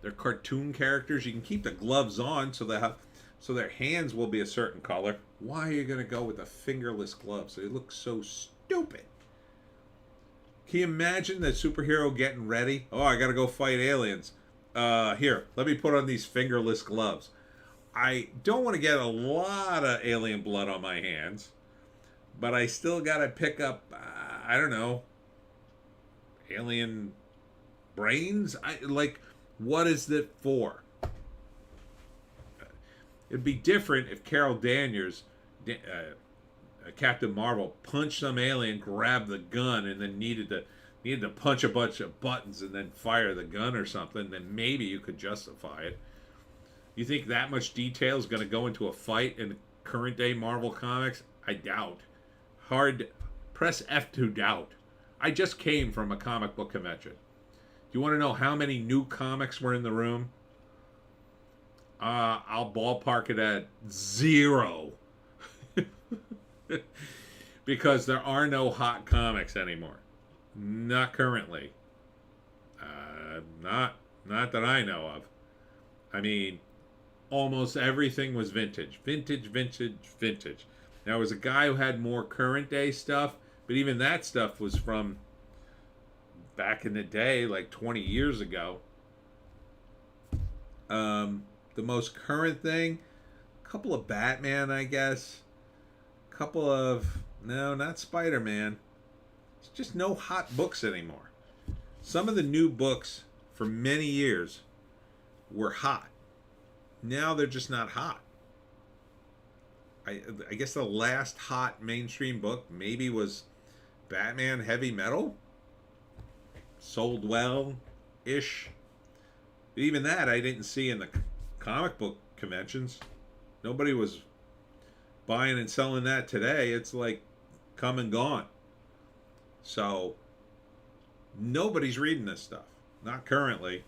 They're cartoon characters. You can keep the gloves on so their hands will be a certain color. Why are you going to go with the fingerless gloves? They look so stupid. Can you imagine that superhero getting ready? Oh, I got to go fight aliens. Here, let me put on these fingerless gloves. I don't want to get a lot of alien blood on my hands, but I still got to pick up, I don't know, alien brains? What is it for? It'd be different if Carol Danvers, Captain Marvel, punched some alien, grabbed the gun, and then needed to punch a bunch of buttons and then fire the gun or something. Then maybe you could justify it. You think that much detail is going to go into a fight in current day Marvel comics? I doubt. Press F to doubt. I just came from a comic book convention. Do you want to know how many new comics were in the room? I'll ballpark it at 0. Because there are no hot comics anymore. Not currently. Not that I know of. I mean, almost everything was vintage. Vintage. Now, there was a guy who had more current day stuff, but even that stuff was from back in the day, like 20 years ago. The most current thing, couple of Batman, I guess. Couple of, no, not Spider-Man. It's just no hot books anymore. Some of the new books for many years were hot. Now they're just not hot. I guess the last hot mainstream book maybe was Batman Heavy Metal. Sold well ish. Even that I didn't see in the comic book conventions. Nobody was buying and selling that today. It's like come and gone. So nobody's reading this stuff. Not currently.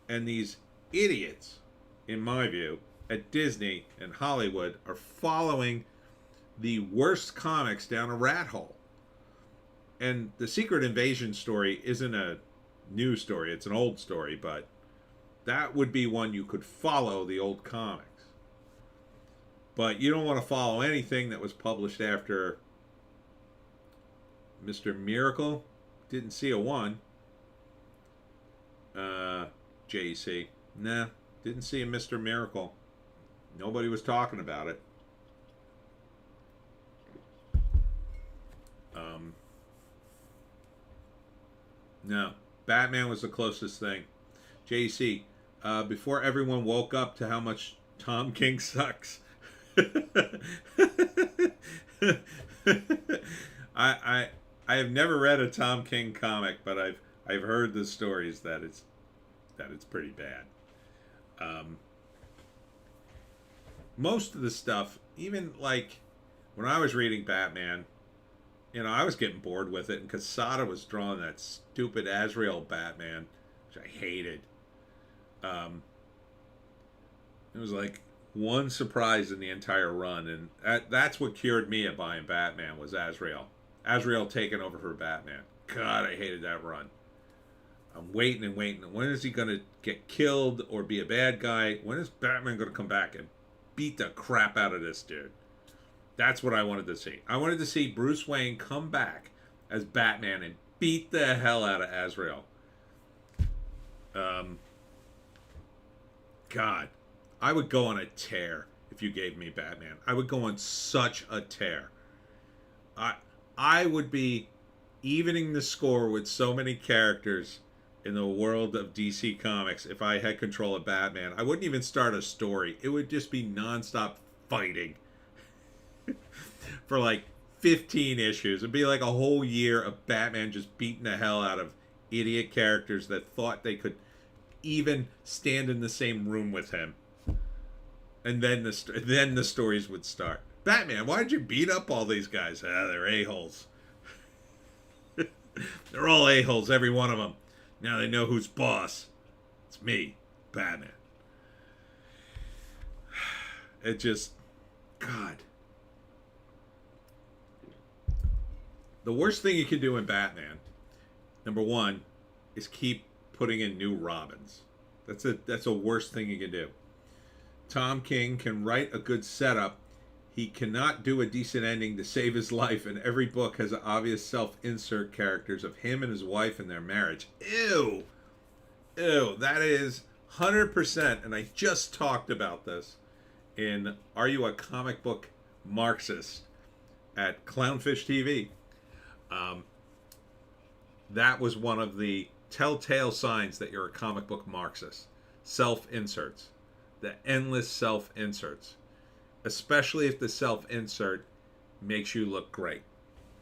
And these idiots, in my view, at Disney and Hollywood are following the worst comics down a rat hole. And the Secret Invasion story isn't a new story, it's an old story, but that would be one you could follow the old comics. But you don't want to follow anything that was published after Mr. Miracle. Didn't see a one. JC. Nah, didn't see a Mr. Miracle. Nobody was talking about it. No. Batman was the closest thing. JC, before everyone woke up to how much Tom King sucks. I have never read a Tom King comic, but I've heard the stories that it's pretty bad. Most of the stuff, even like when I was reading Batman, I was getting bored with it, and Quesada was drawing that stupid Azrael Batman, which I hated. It was like one surprise in the entire run, and that's what cured me of buying Batman was Azrael. Azrael taking over for Batman. God, I hated that run. I'm waiting and waiting. When is he going to get killed or be a bad guy? When is Batman going to come back and beat the crap out of this dude? That's what I wanted to see. I wanted to see Bruce Wayne come back as Batman and beat the hell out of Azrael. God, I would go on a tear if you gave me Batman. I would go on such a tear. I would be evening the score with so many characters in the world of DC Comics if I had control of Batman. I wouldn't even start a story. It would just be nonstop fighting for like 15 issues. It'd be like a whole year of Batman just beating the hell out of idiot characters that thought they could even stand in the same room with him. And then the stories would start. Batman, why'd you beat up all these guys? They're a-holes. They're all a-holes, every one of them. Now they know who's boss. It's me, Batman. It just... God. The worst thing you can do in Batman, number one, is keep putting in new Robins. That's a worst thing you can do. Tom King can write a good setup. He cannot do a decent ending to save his life, and every book has obvious self-insert characters of him and his wife and their marriage. Ew. Ew. That is 100%, and I just talked about this in Are You a Comic Book Marxist at Clownfish TV. That was one of the telltale signs that you're a comic book Marxist. Self-inserts. The endless self-inserts. Especially if the self-insert makes you look great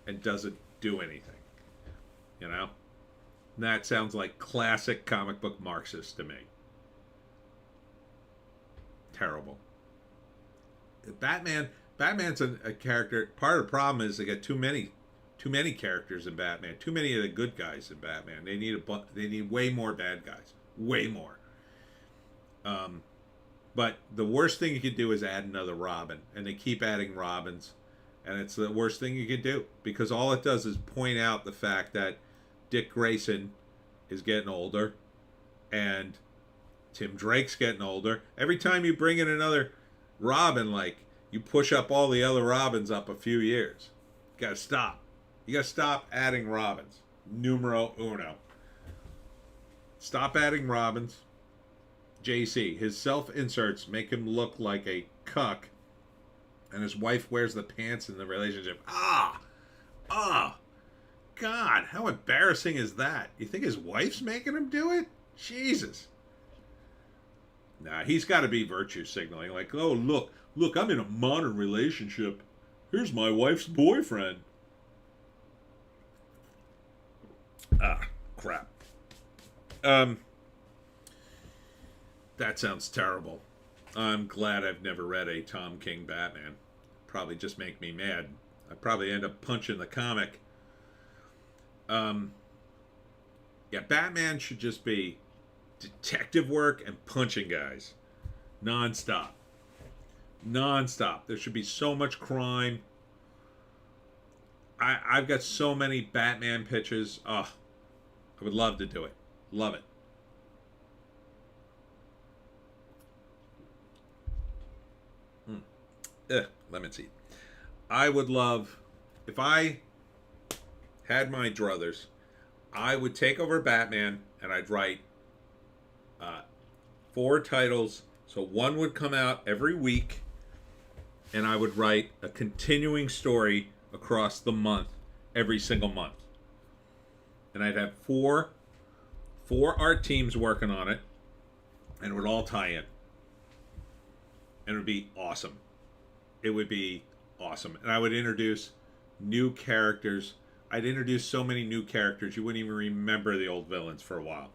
and doesn't do anything. You know? That sounds like classic comic book Marxist to me. Terrible. Batman's a character. Part of the problem is they get too many characters in Batman. Too many of the good guys in Batman. They need way more bad guys. Way more. But the worst thing you could do is add another Robin. And they keep adding Robins. And it's the worst thing you could do. Because all it does is point out the fact that Dick Grayson is getting older. And Tim Drake's getting older. Every time you bring in another Robin, like, you push up all the other Robins up a few years. You gotta stop. You gotta stop adding Robins. Numero uno. Stop adding Robins. JC, his self-inserts make him look like a cuck, and his wife wears the pants in the relationship. God, how embarrassing is that? You think his wife's making him do it? Jesus. Nah, he's got to be virtue signaling. Like, oh, look, I'm in a modern relationship. Here's my wife's boyfriend. Crap. That sounds terrible. I'm glad I've never read a Tom King Batman. Probably just make me mad. I'd probably end up punching the comic. Yeah, Batman should just be detective work and punching guys. Non-stop. There should be so much crime. I've got so many Batman pitches. I would love to do it. Love it. Lemon seed. I would love, if I had my druthers, I would take over Batman and I'd write 4 titles. So one would come out every week, and I would write a continuing story across the month, every single month. And I'd have four art teams working on it, and it would all tie in. And it would be awesome. It would be awesome. And I would introduce new characters. I'd introduce so many new characters, you wouldn't even remember the old villains for a while.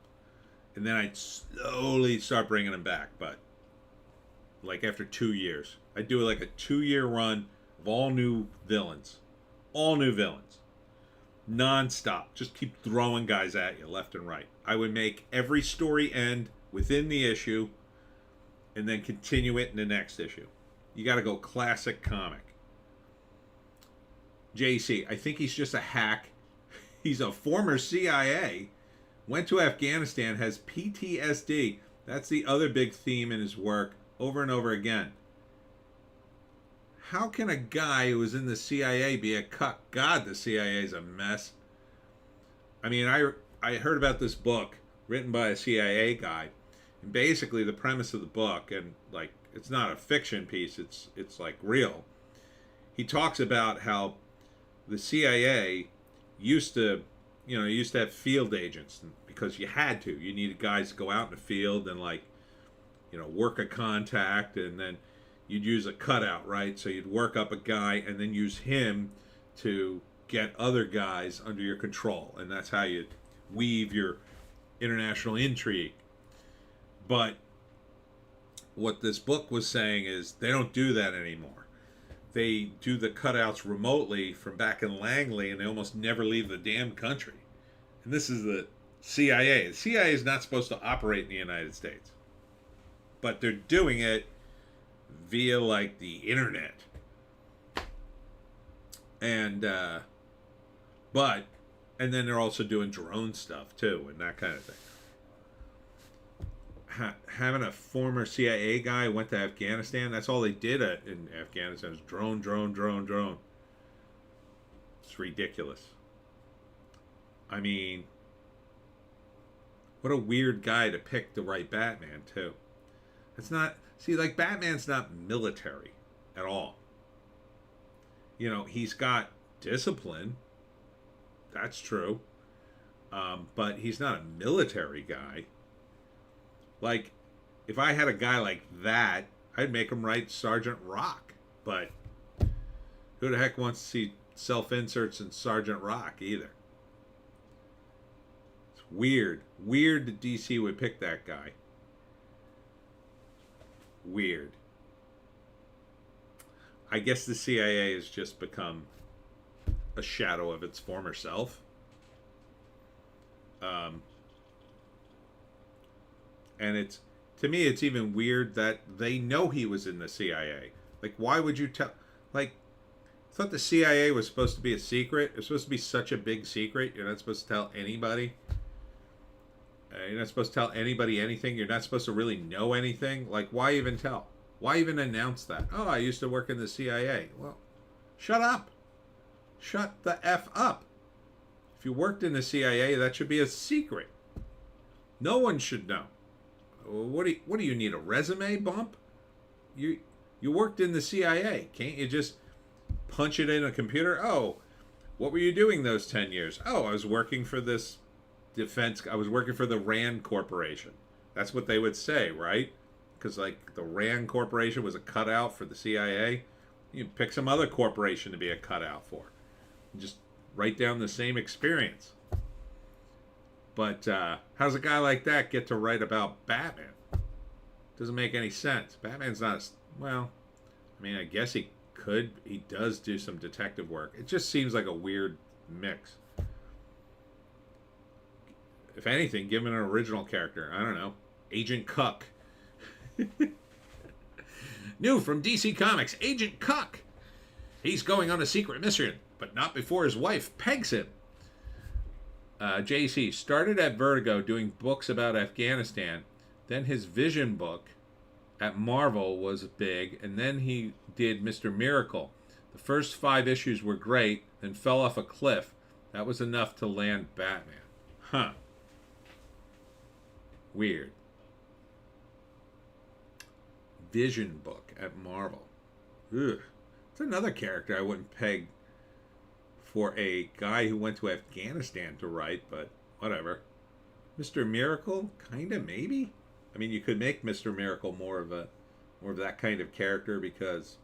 And then I'd slowly start bringing them back, but like after 2 years. I'd do like a 2-year run of all new villains. All new villains. Non-stop. Just keep throwing guys at you left and right. I would make every story end within the issue and then continue it in the next issue. You got to go classic comic. JC, I think he's just a hack. He's a former CIA, went to Afghanistan, has PTSD. That's the other big theme in his work over and over again. How can a guy who was in the CIA be a cuck? God, the CIA is a mess. I mean, I heard about this book written by a CIA guy, and basically the premise of the book, and like it's not a fiction piece, it's like real. He talks about how the CIA used to have field agents because you had to. You needed guys to go out in the field and work a contact, and then you'd use a cutout, right? So you'd work up a guy and then use him to get other guys under your control, and that's how you weave your international intrigue. But what this book was saying is they don't do that anymore. They do the cutouts remotely from back in Langley, and they almost never leave the damn country. And this is the CIA. The CIA is not supposed to operate in the United States, but they're doing it via like the internet. And then they're also doing drone stuff too, and that kind of thing. Having a former CIA guy went to Afghanistan, that's all they did in Afghanistan was drone. It's ridiculous. I mean, what a weird guy to pick to write Batman too. It's not, Batman's not military at all. He's got discipline. That's true. But he's not a military guy. Like, if I had a guy like that, I'd make him write Sergeant Rock. But who the heck wants to see self-inserts in Sergeant Rock either? It's weird. Weird that DC would pick that guy. Weird. I guess the CIA has just become a shadow of its former self. And to me, it's even weird that they know he was in the CIA. Like, why would you tell? Like, I thought the CIA was supposed to be a secret. It's supposed to be such a big secret. You're not supposed to tell anybody. You're not supposed to tell anybody anything. You're not supposed to really know anything. Like, why even tell? Why even announce that? Oh, I used to work in the CIA. Well, shut up. Shut the F up. If you worked in the CIA, that should be a secret. No one should know. What do you need, a resume bump? You worked in the CIA. Can't you just punch it in a computer? Oh, what were you doing those 10 years? Oh, I was working for this defense. I was working for the Rand Corporation. That's what they would say, right? Because, like, the Rand Corporation was a cutout for the CIA. You pick some other corporation to be a cutout for. Just write down the same experience. But how's a guy like that get to write about Batman? Doesn't make any sense. Batman's not well, I mean, I guess he could. He does do some detective work. It just seems like a weird mix. If anything, give him an original character. I don't know. Agent Cuck. New from DC Comics, Agent Cuck. He's going on a secret mission, but not before his wife pegs him. JC started at Vertigo doing books about Afghanistan. Then his Vision book at Marvel was big, and then he did Mr. Miracle. The first 5 issues were great, then fell off a cliff. That was enough to land Batman. Huh. Weird. Vision book at Marvel. Ugh. It's another character I wouldn't peg for a guy who went to Afghanistan to write, but whatever. Mr. Miracle? Kinda, maybe? I mean, you could make Mr. Miracle more of that kind of character because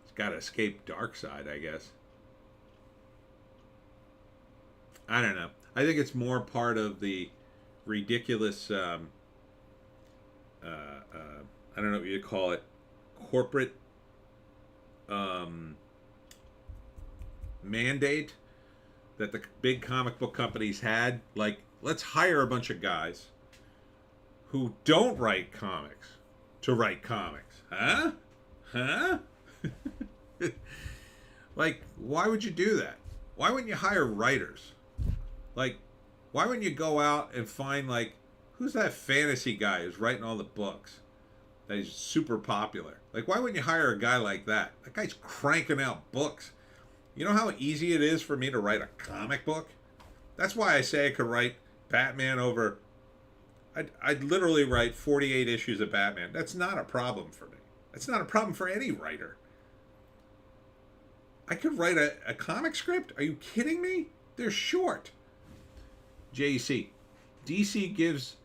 he's got to escape Darkseid, I guess. I don't know. I think it's more part of the ridiculous, I don't know what you call it, corporate mandate that the big comic book companies had. Like, let's hire a bunch of guys who don't write comics to write comics. Huh? Huh? Like, why would you do that? Why wouldn't you hire writers? Like, why wouldn't you go out and find, like, who's that fantasy guy who's writing all the books that is super popular? Like, why wouldn't you hire a guy like that? That guy's cranking out books. You know how easy it is for me to write a comic book? That's why I say I could write Batman over... I'd literally write 48 issues of Batman. That's not a problem for me. That's not a problem for any writer. I could write a comic script? Are you kidding me? They're short. JC. DC gives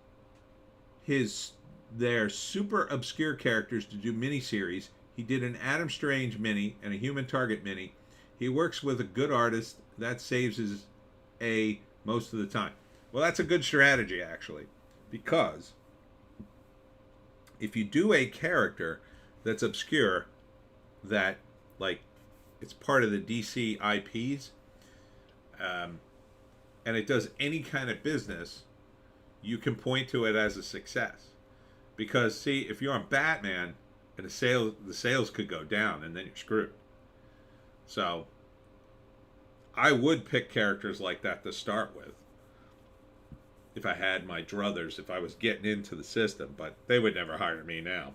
their super obscure characters to do miniseries. He did an Adam Strange mini and a Human Target mini. He works with a good artist. That saves his A most of the time. Well, that's a good strategy, actually. Because if you do a character that's obscure, that, like, it's part of the DC IPs, and it does any kind of business, you can point to it as a success. Because, see, if you're on Batman, and the sales could go down, and then you're screwed. So, I would pick characters like that to start with. If I had my druthers, if I was getting into the system, but they would never hire me now.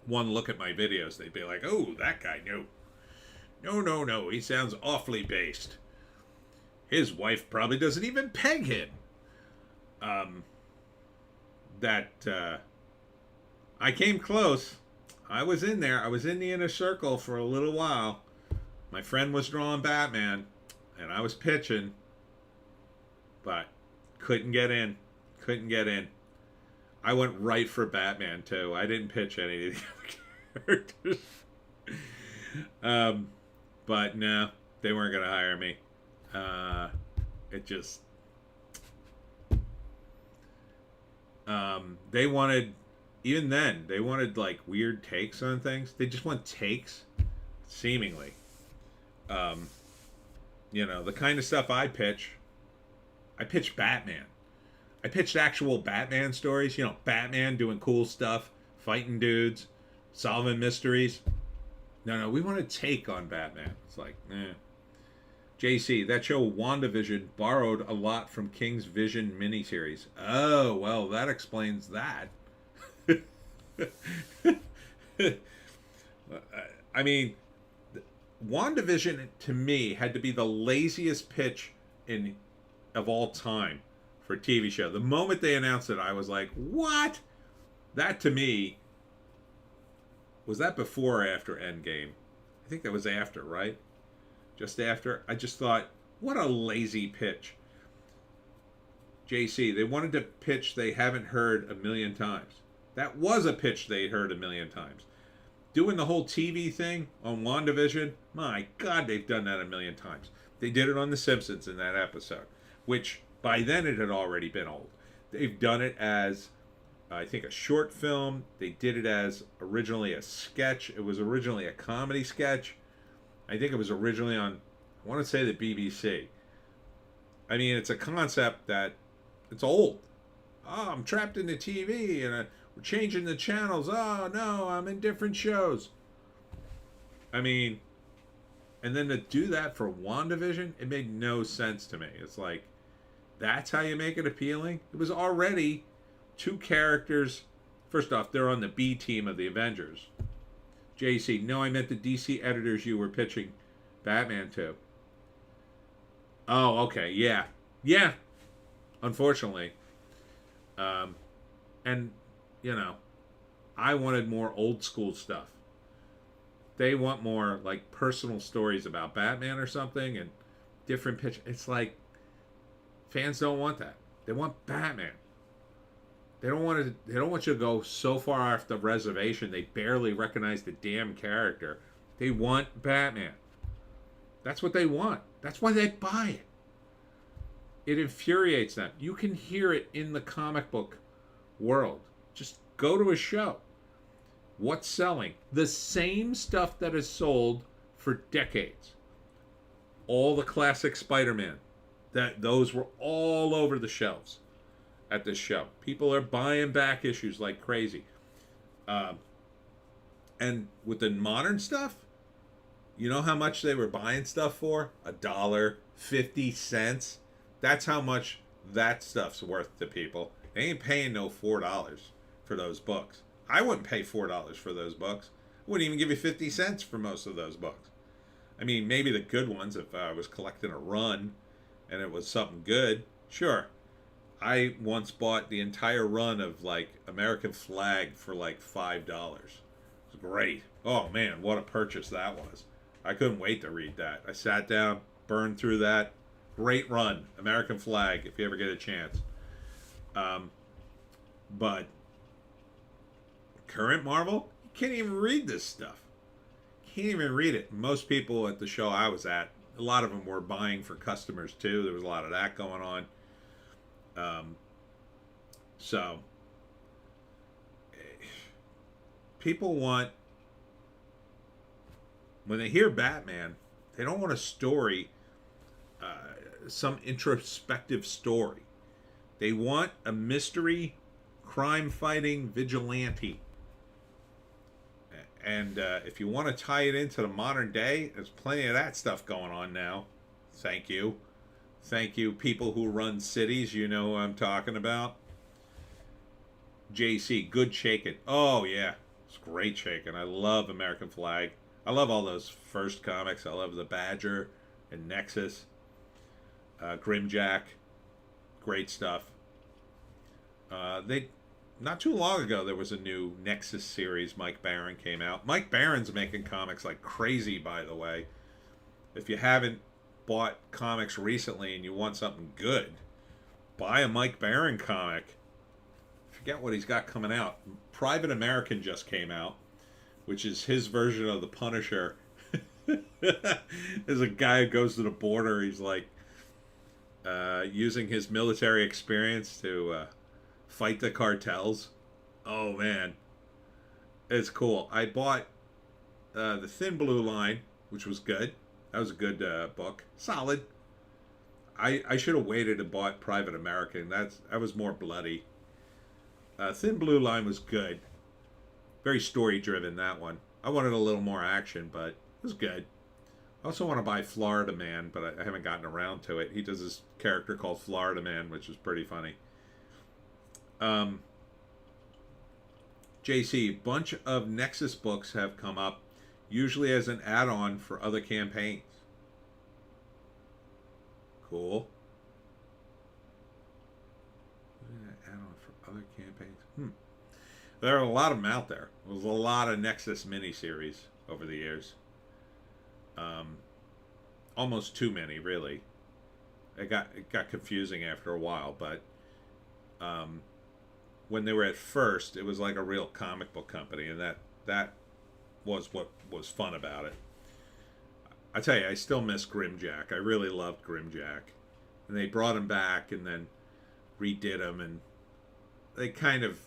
One look at my videos, they'd be like, oh, that guy, no, he sounds awfully based. His wife probably doesn't even peg him. I came close. I was in there. I was in the inner circle for a little while. My friend was drawing Batman, and I was pitching, but couldn't get in. I went right for Batman, too. I didn't pitch any of the other characters. But no, they weren't going to hire me. It just... they wanted... Even then, they wanted, like, weird takes on things. They just want takes, seemingly. You know, the kind of stuff I pitch Batman. I pitched actual Batman stories. You know, Batman doing cool stuff, fighting dudes, solving mysteries. No, we want a take on Batman. It's like, JC, that show WandaVision borrowed a lot from King's Vision miniseries. Oh, well, that explains that. I mean, WandaVision, to me, had to be the laziest pitch of all time for a TV show. The moment they announced it, I was like, what? That, to me, Was that before or after Endgame? I think that was after, right? Just after. I just thought, what a lazy pitch. JC, they wanted to pitch they haven't heard a million times. That was a pitch they heard a million times. Doing the whole TV thing on WandaVision, my God, they've done that a million times. They did it on The Simpsons in that episode, which by then it had already been old. They've done it as, I think, a short film. They did it as originally a sketch. It was originally a comedy sketch. I think it was originally on, I want to say, the BBC. I mean, it's a concept that it's old. Oh, I'm trapped in the TV and we're changing the channels. Oh, no, I'm in different shows. I mean, and then to do that for WandaVision, it made no sense to me. It's like, that's how you make it appealing? It was already two characters. First off, they're on the B team of the Avengers. JC, no, I meant the DC editors you were pitching Batman to. Oh, okay, yeah. Yeah, unfortunately. And, you know, I wanted more old school stuff. They want more, like, personal stories about Batman or something and different pitch. It's like, fans don't want that. They want Batman. They don't want to. They don't want you to go so far off the reservation they barely recognize the damn character. They want Batman. That's what they want. That's why they buy it. It infuriates them. You can hear it in the comic book world. Just go to a show. What's selling? The same stuff that has sold for decades. All the classic Spider-Man. Those were all over the shelves at this show. People are buying back issues like crazy. And with the modern stuff, you know how much they were buying stuff for? $1.50. That's how much that stuff's worth to people. They ain't paying no $4 for those books. I wouldn't pay $4 for those books. I wouldn't even give you 50 cents for most of those books. I mean, maybe the good ones, if I was collecting a run and it was something good, sure. I once bought the entire run of, like, American Flag for, like, $5. It was great. Oh, man, what a purchase that was. I couldn't wait to read that. I sat down, burned through that. Great run. American Flag, if you ever get a chance. But current Marvel, you can't even read this stuff. Can't even read it. Most people at the show I was at, a lot of them were buying for customers too. There was a lot of that going on. So people want, when they hear Batman, they don't want a story, some introspective story. They want a mystery, crime-fighting vigilante. And if you want to tie it into the modern day, there's plenty of that stuff going on now. Thank you. Thank you, people who run cities. You know who I'm talking about. JC, good shaking. Oh, yeah. It's great shaking. I love American Flag. I love all those first comics. I love The Badger and Nexus. Grimjack. Great stuff. Not too long ago, there was a new Nexus series. Mike Baron came out. Mike Baron's making comics like crazy, by the way. If you haven't bought comics recently and you want something good, buy a Mike Baron comic. Forget what he's got coming out. Private American just came out, which is his version of the Punisher. There's a guy who goes to the border. He's like using his military experience to fight the cartels. Oh man, it's cool. I bought the Thin Blue line, which was good. That was a good book. Solid. I should have waited and bought Private American. That was more bloody. Thin Blue line was good. Very story driven, that one. I wanted a little more action, but it was good. I also want to buy Florida Man, but I haven't gotten around to it. He does this character called Florida Man, which is pretty funny. JC, bunch of Nexus books have come up, usually as an add-on for other campaigns. Cool. Add-on for other campaigns. There are a lot of them out there. There's a lot of Nexus miniseries over the years. Um, Almost too many, really. It got confusing after a while, but um, when they were at first, it was like a real comic book company, and that was what was fun about it. I tell you, I still miss Grimjack. I really loved Grimjack, and they brought him back and then redid him, and they kind of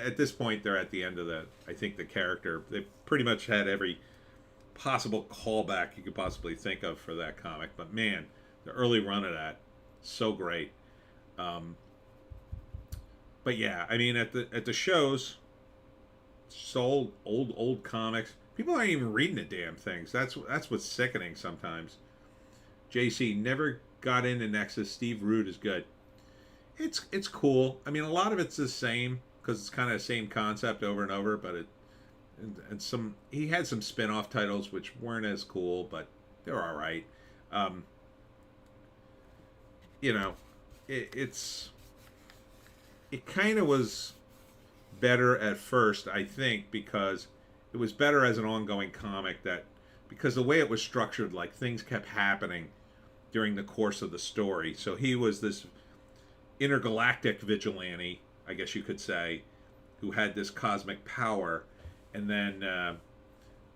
at this point they're at the end of the. I think the character they pretty much had every possible callback you could possibly think of for that comic. But man, the early run of that, so great. But yeah, I mean at the shows, so old comics. People aren't even reading the damn things. That's what's sickening sometimes. JC never got into Nexus. Steve Root is good. It's cool. I mean, a lot of it's the same because it's kind of the same concept over and over. But and some he had some spin-off titles which weren't as cool, but they're all right. You know, it kind of was better at first, I think, because it was better as an ongoing comic that because the way it was structured, like things kept happening during the course of the story. So he was this intergalactic vigilante, I guess you could say, who had this cosmic power, and then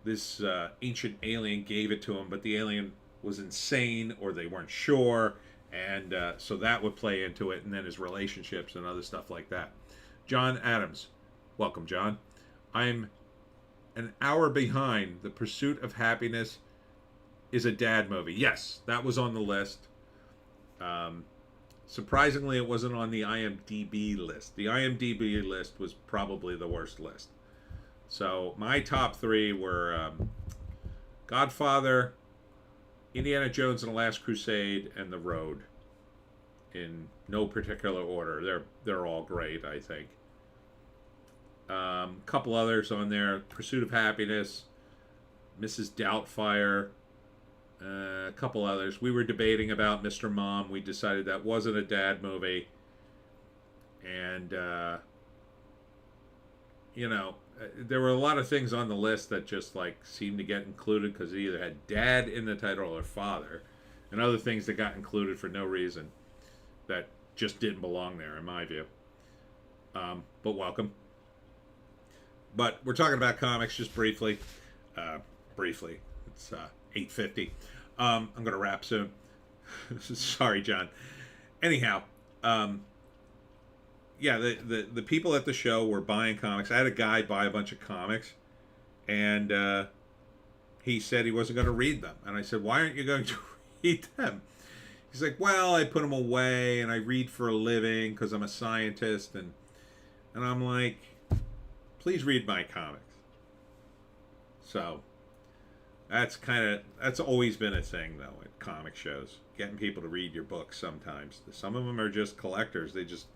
this ancient alien gave it to him, but the alien was insane or they weren't sure, and so that would play into it, and then his relationships and other stuff like that. John Adams, welcome, John. I'm an hour behind. The Pursuit of Happiness is a dad movie. Yes, that was on the list. Surprisingly, it wasn't on the IMDb list. The IMDb list was probably the worst list. So my top three were Godfather, Indiana Jones and the Last Crusade, and The Road. In no particular order. They're all great, I think. Couple others on there: Pursuit of Happiness, Mrs. Doubtfire, a couple others. We were debating about Mr. Mom. We decided that wasn't a dad movie, and you know, there were a lot of things on the list that just like seemed to get included because it either had dad in the title or father, and other things that got included for no reason that just didn't belong there, in my view. But welcome. But we're talking about comics just briefly. Briefly. It's 8:50. I'm going to wrap soon. Sorry, John. Anyhow, yeah, the people at the show were buying comics. I had a guy buy a bunch of comics, and he said he wasn't going to read them. And I said, why aren't you going to read them? He's like, well, I put them away, and I read for a living because I'm a scientist. And I'm like, please read my comics. So that's always been a thing, though, at comic shows. Getting people to read your books sometimes. Some of them are just collectors. They just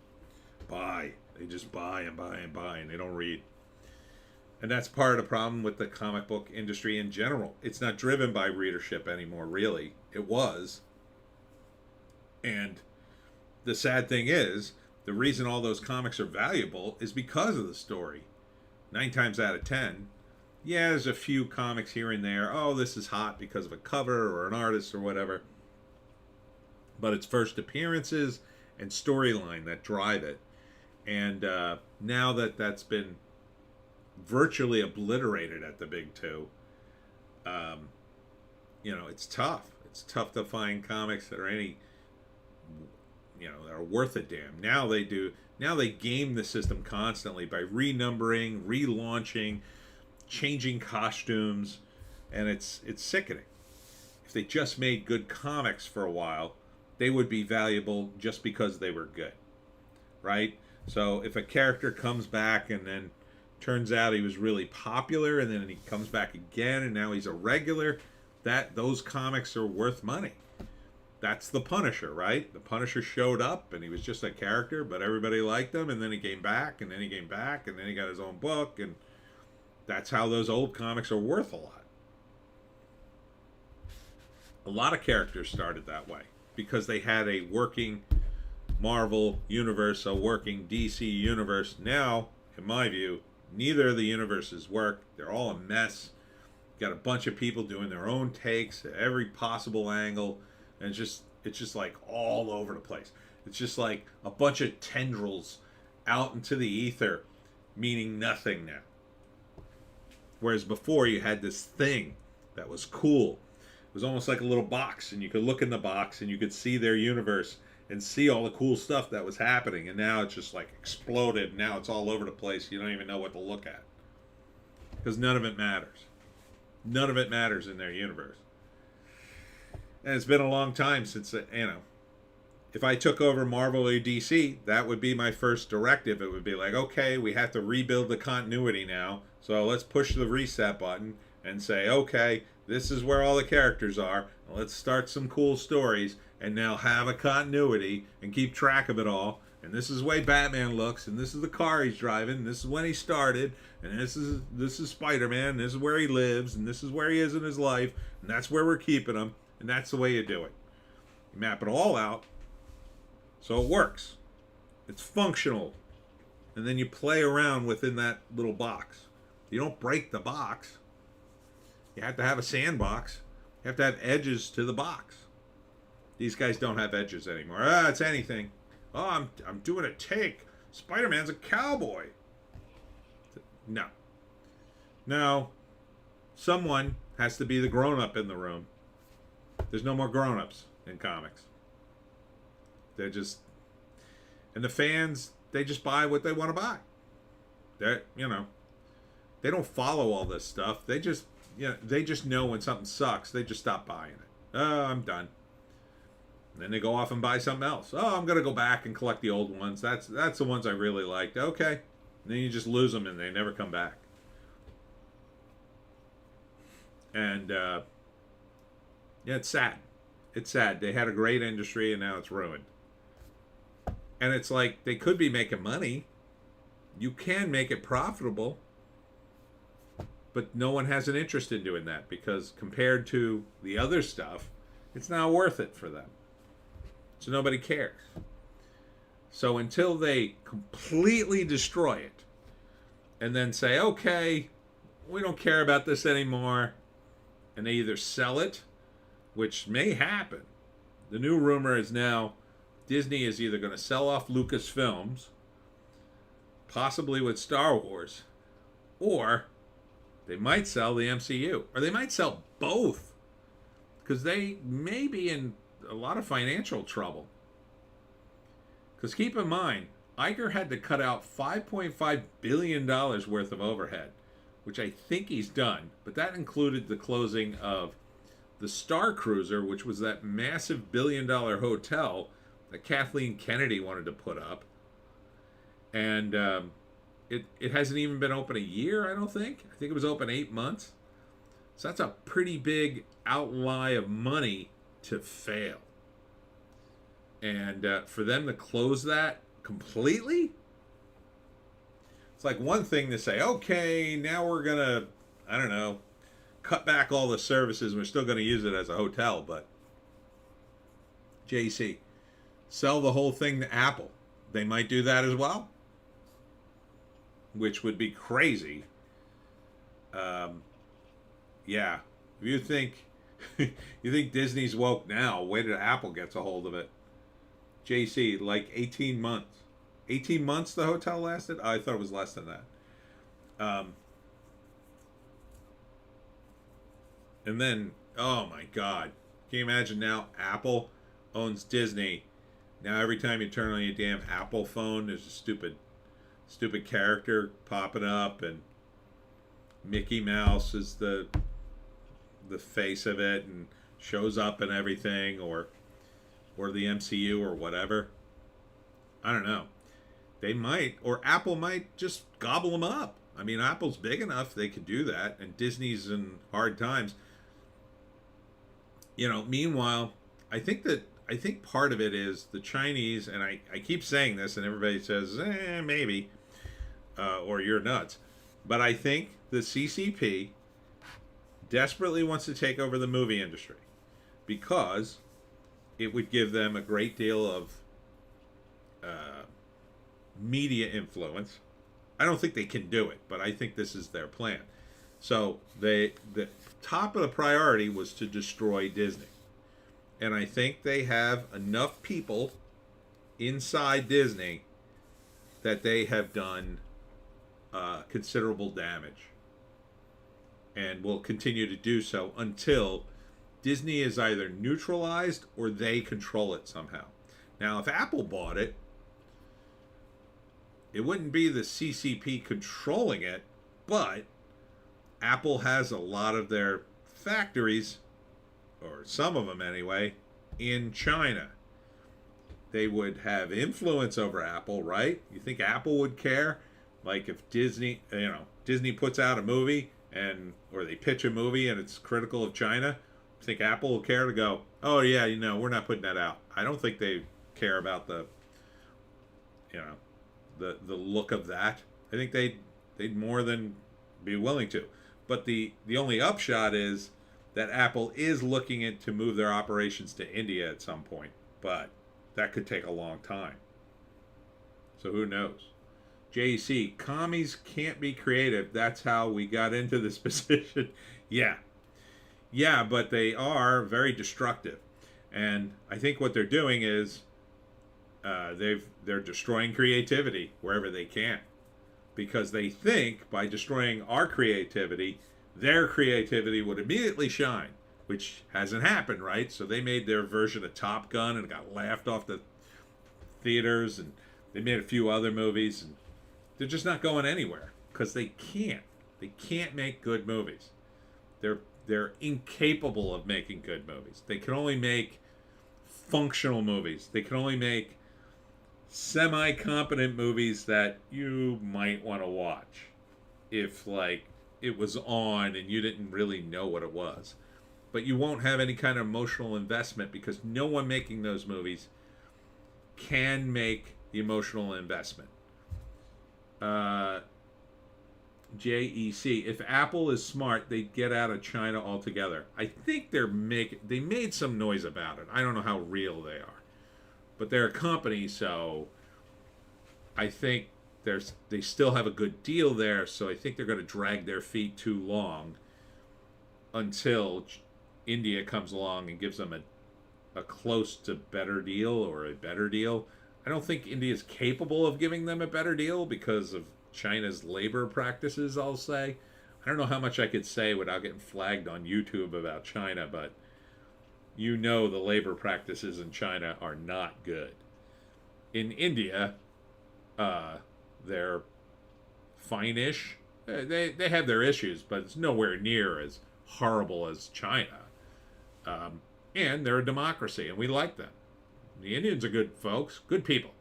buy. They just buy and buy and buy, and they don't read. And that's part of the problem with the comic book industry in general. It's not driven by readership anymore, really. It was. And the sad thing is, the reason all those comics are valuable is because of the story. 9 times out of 10, yeah, there's a few comics here and there. Oh, this is hot because of a cover or an artist or whatever. But it's first appearances and storyline that drive it. And now that that's been virtually obliterated at the big two, you know, it's tough. It's tough to find comics that are any, you know, that are worth a damn. Now they do. Now they game the system constantly by renumbering, relaunching, changing costumes, and it's sickening. If they just made good comics for a while, they would be valuable just because they were good, right? So if a character comes back and then turns out he was really popular, and then he comes back again and now he's a regular, those comics are worth money. That's the Punisher, right? The Punisher showed up and he was just a character, but everybody liked him, and then he came back, and then he came back, and then he got his own book, and that's how those old comics are worth a lot. A lot of characters started that way because they had a working Marvel universe, a working DC universe. Now in my view, neither of the universes work. They're all a mess. You got a bunch of people doing their own takes at every possible angle, and it's just like all over the place. It's just like a bunch of tendrils out into the ether, meaning nothing now. Whereas before you had this thing that was cool. It was almost like a little box, and you could look in the box and you could see their universe and see all the cool stuff that was happening. And now it's just like exploded. Now it's all over the place. You don't even know what to look at because none of it matters. None of it matters in their universe. And it's been a long time since, if I took over Marvel or DC, that would be my first directive. It would be like, okay, we have to rebuild the continuity now. So let's push the reset button and say, okay, this is where all the characters are. Let's start some cool stories and now have a continuity and keep track of it all. And this is the way Batman looks, and this is the car he's driving, and this is when he started, and this is Spider-Man, and this is where he lives, and this is where he is in his life, and that's where we're keeping him, and that's the way you do it. You map it all out so it works. It's functional. And then you play around within that little box. You don't break the box. You have to have a sandbox. You have to have edges to the box. These guys don't have edges anymore. It's anything. Oh, I'm doing a take. Spider-Man's a cowboy. No. No. Someone has to be the grown-up in the room. There's no more grown-ups in comics. They're just... And the fans, they just buy what they want to buy. They're, they don't follow all this stuff. They just, they just know when something sucks. They just stop buying it. Oh, I'm done. And then they go off and buy something else. Oh, I'm going to go back and collect the old ones. That's the ones I really liked. Okay. And then you just lose them and they never come back. And, it's sad. It's sad. They had a great industry and now it's ruined. And it's like they could be making money. You can make it profitable. But no one has an interest in doing that because compared to the other stuff, it's not worth it for them. So nobody cares. So until they completely destroy it and then say, okay, we don't care about this anymore, and they either sell it, which may happen. The new rumor is now Disney is either going to sell off Lucasfilms, possibly with Star Wars, or they might sell the MCU, or they might sell both, because they may be in a lot of financial trouble. Because keep in mind, Iger had to cut out $5.5 billion worth of overhead, which I think he's done, but that included the closing of the Star Cruiser, which was that massive billion-dollar hotel that Kathleen Kennedy wanted to put up. And it hasn't even been open a year, I don't think. I think it was open 8 months. So that's a pretty big outlay of money to fail. And for them to close that completely, it's like one thing to say, okay, now we're going to, I don't know, cut back all the services and we're still going to use it as a hotel, but JC, sell the whole thing to Apple. They might do that as well, which would be crazy. Yeah, if you think Disney's woke now, wait till Apple gets a hold of it. JC, like 18 months. 18 months the hotel lasted? I thought it was less than that. And then, oh my God. Can you imagine now Apple owns Disney? Now every time you turn on your damn Apple phone, there's a stupid character popping up, and Mickey Mouse is the face of it and shows up and everything, or the MCU or whatever. I don't know. They might, or Apple might just gobble them up. I mean, Apple's big enough they could do that, and Disney's in hard times. Meanwhile, I think part of it is the Chinese, and I keep saying this, and everybody says, maybe, or you're nuts. But I think the CCP desperately wants to take over the movie industry because it would give them a great deal of media influence, I don't think they can do it, but I think this is their plan. So the top of the priority was to destroy Disney. And I think they have enough people inside Disney that they have done considerable damage and will continue to do so until Disney is either neutralized or they control it somehow. Now, if Apple bought it, it wouldn't be the CCP controlling it, but Apple has a lot of their factories, or some of them anyway, in China. They would have influence over Apple, right? You think Apple would care? Like if Disney, Disney puts out a movie or they pitch a movie and it's critical of China, you think Apple will care to go, oh yeah, we're not putting that out. I don't think they care about the look of that. I think they'd more than be willing to. But the only upshot is that Apple is looking to move their operations to India at some point, but that could take a long time. So who knows? JC, commies can't be creative. That's how we got into this position. Yeah, but they are very destructive, and I think what they're doing is they're destroying creativity wherever they can, because they think by destroying our creativity, their creativity would immediately shine, which hasn't happened, right? So they made their version of Top Gun and got laughed off the theaters, and they made a few other movies, and they're just not going anywhere because they can't. They can't make good movies. They're incapable of making good movies. They can only make functional movies. They can only make semi-competent movies that you might want to watch if it was on and you didn't really know what it was. But you won't have any kind of emotional investment because no one making those movies can make the emotional investment. JEC, if Apple is smart, they'd get out of China altogether. I think they made some noise about it. I don't know how real they are, but they're a company, so I think they still have a good deal there. So I think they're going to drag their feet too long until India comes along and gives them a close to better deal or a better deal. I don't think India is capable of giving them a better deal because of China's labor practices, I'll say. I don't know how much I could say without getting flagged on YouTube about China, but the labor practices in China are not good. In India, they're fine-ish. They have their issues, but it's nowhere near as horrible as China. And they're a democracy, and we like them. The Indians are good folks, good people.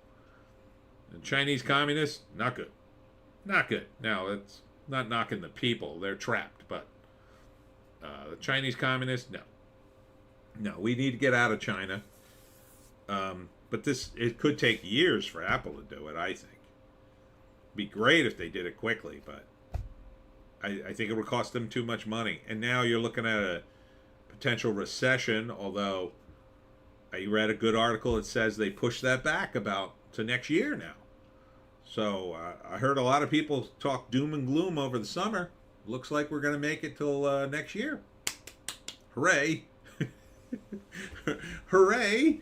The Chinese communists, not good. Not good. Now, it's not knocking the people. They're trapped, but the Chinese communists, no. No, we need to get out of China. But it could take years for Apple to do it, I think. It'd be great if they did it quickly, but I think it would cost them too much money. And now you're looking at a potential recession, although I read a good article that says they pushed that back to next year now. So I heard a lot of people talk doom and gloom over the summer. Looks like we're going to make it till next year. Hooray. Hooray.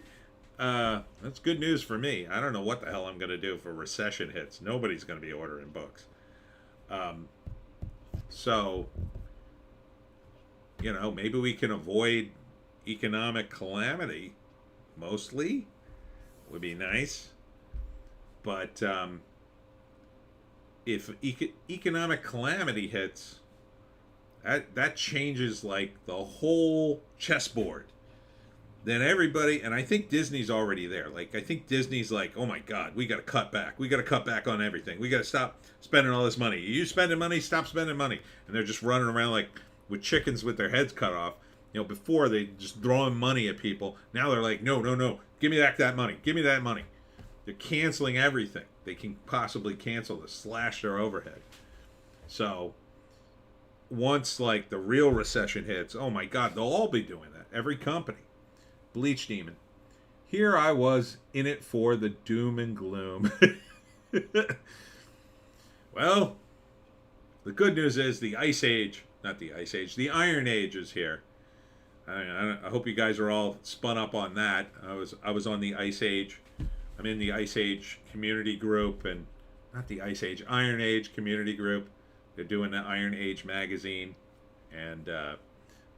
That's good news for me. I don't know what the hell I'm going to do if a recession hits. Nobody's going to be ordering books. So, maybe we can avoid economic calamity. Mostly. Would be nice. But if economic calamity hits, that changes the whole chessboard. Then everybody, and I think Disney's already there. I think Disney's oh my God, we got to cut back. We got to cut back on everything. We got to stop spending all this money. You spending money, stop spending money. And they're just running around with chickens with their heads cut off. Before they just throwing money at people. Now they're no, give me back that money. Give me that money. They're canceling everything they can possibly cancel to slash their overhead. So once the real recession hits, oh my God, they'll all be doing that. Every company. Bleach Demon. Here I was in it for the doom and gloom. Well, the good news is the the Iron Age is here. I hope you guys are all spun up on that. I was on the Ice Age. I'm in the Ice Age community group, and not the Ice Age, Iron Age community group. They're doing the Iron Age magazine, and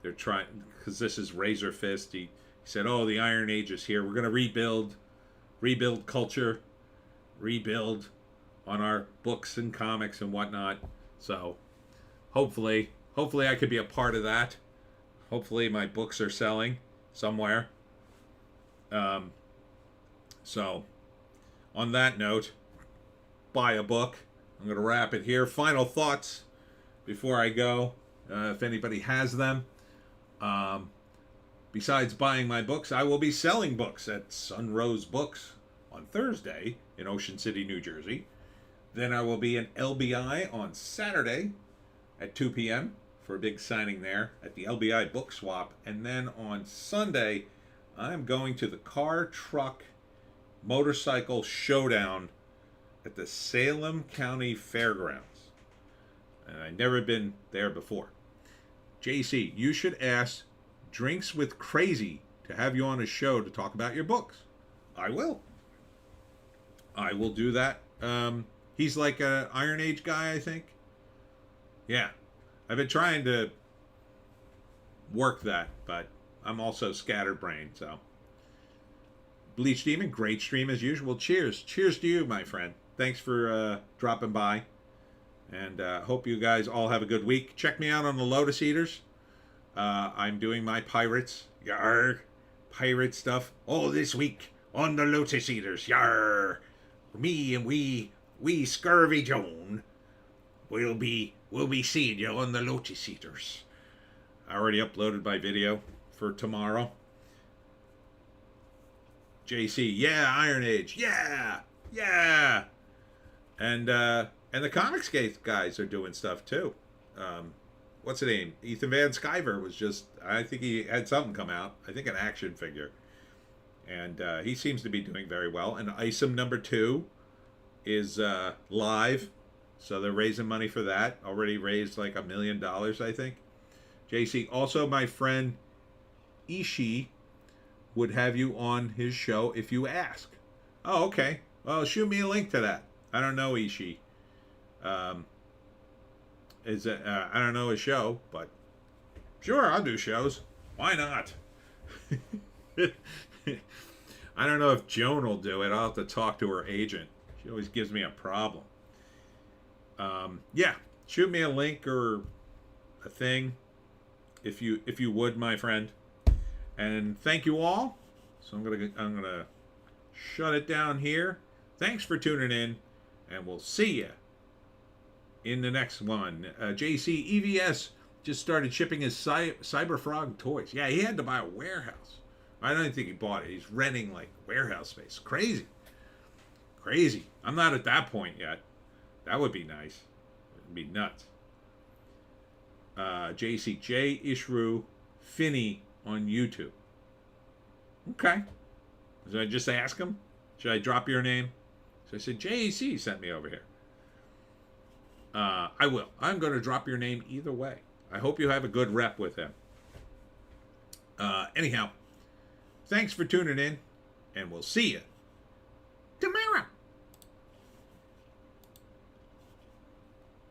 they're trying, because this is Razor Fist. He said, "Oh, the Iron Age is here. We're gonna rebuild culture, rebuild on our books and comics and whatnot." So, hopefully I could be a part of that. Hopefully my books are selling somewhere. So, on that note, buy a book. I'm going to wrap it here. Final thoughts before I go, if anybody has them. Besides buying my books, I will be selling books at Sunrose Books on Thursday in Ocean City, New Jersey. Then I will be in LBI on Saturday at 2 p.m. for a big signing there at the LBI Book Swap. And then on Sunday, I'm going to the Car Truck Motorcycle Showdown at the Salem County Fairgrounds. And I've never been there before. JC, you should ask Drinks with Crazy to have you on a show to talk about your books. I will do that. He's like an Iron Age guy, I think. Yeah. I've been trying to work that, but I'm also scatterbrained, so. Bleach Demon, great stream as usual. Cheers. Cheers to you, my friend. Thanks for dropping by. And hope you guys all have a good week. Check me out on the Lotus Eaters. I'm doing my pirates. Yarr. Pirate stuff. All this week on the Lotus Eaters. Yarr. Me and we Scurvy Joan will be seeing you on the Lotus Eaters. I already uploaded my video for tomorrow. JC, yeah, Iron Age, yeah. And the Comics Gate guys are doing stuff too. What's the name? Ethan Van Sciver was just, I think he had something come out. I think an action figure. And he seems to be doing very well. And Isom #2 is live. So they're raising money for that. Already raised like $1 million, I think. JC, also my friend Ishii would have you on his show if you ask. Oh, okay. Well, shoot me a link to that. I don't know Ishii. I don't know his show, but sure, I'll do shows. Why not? I don't know if Joan will do it. I'll have to talk to her agent. She always gives me a problem. Yeah, shoot me a link or a thing if you would, my friend. And thank you all. So I'm gonna shut it down here. Thanks for tuning in, and we'll see you in the next one. JC EVS just started shipping his Cyberfrog toys. Yeah, he had to buy a warehouse. I don't think he bought it. He's renting like warehouse space. Crazy. I'm not at that point yet. That would be nice. It'd be nuts. JC J Ishru Finney on YouTube. Okay. Should I just ask him? Should I drop your name? So I said, JC sent me over here. I will. I'm going to drop your name either way. I hope you have a good rep with him. Anyhow, thanks for tuning in, and we'll see you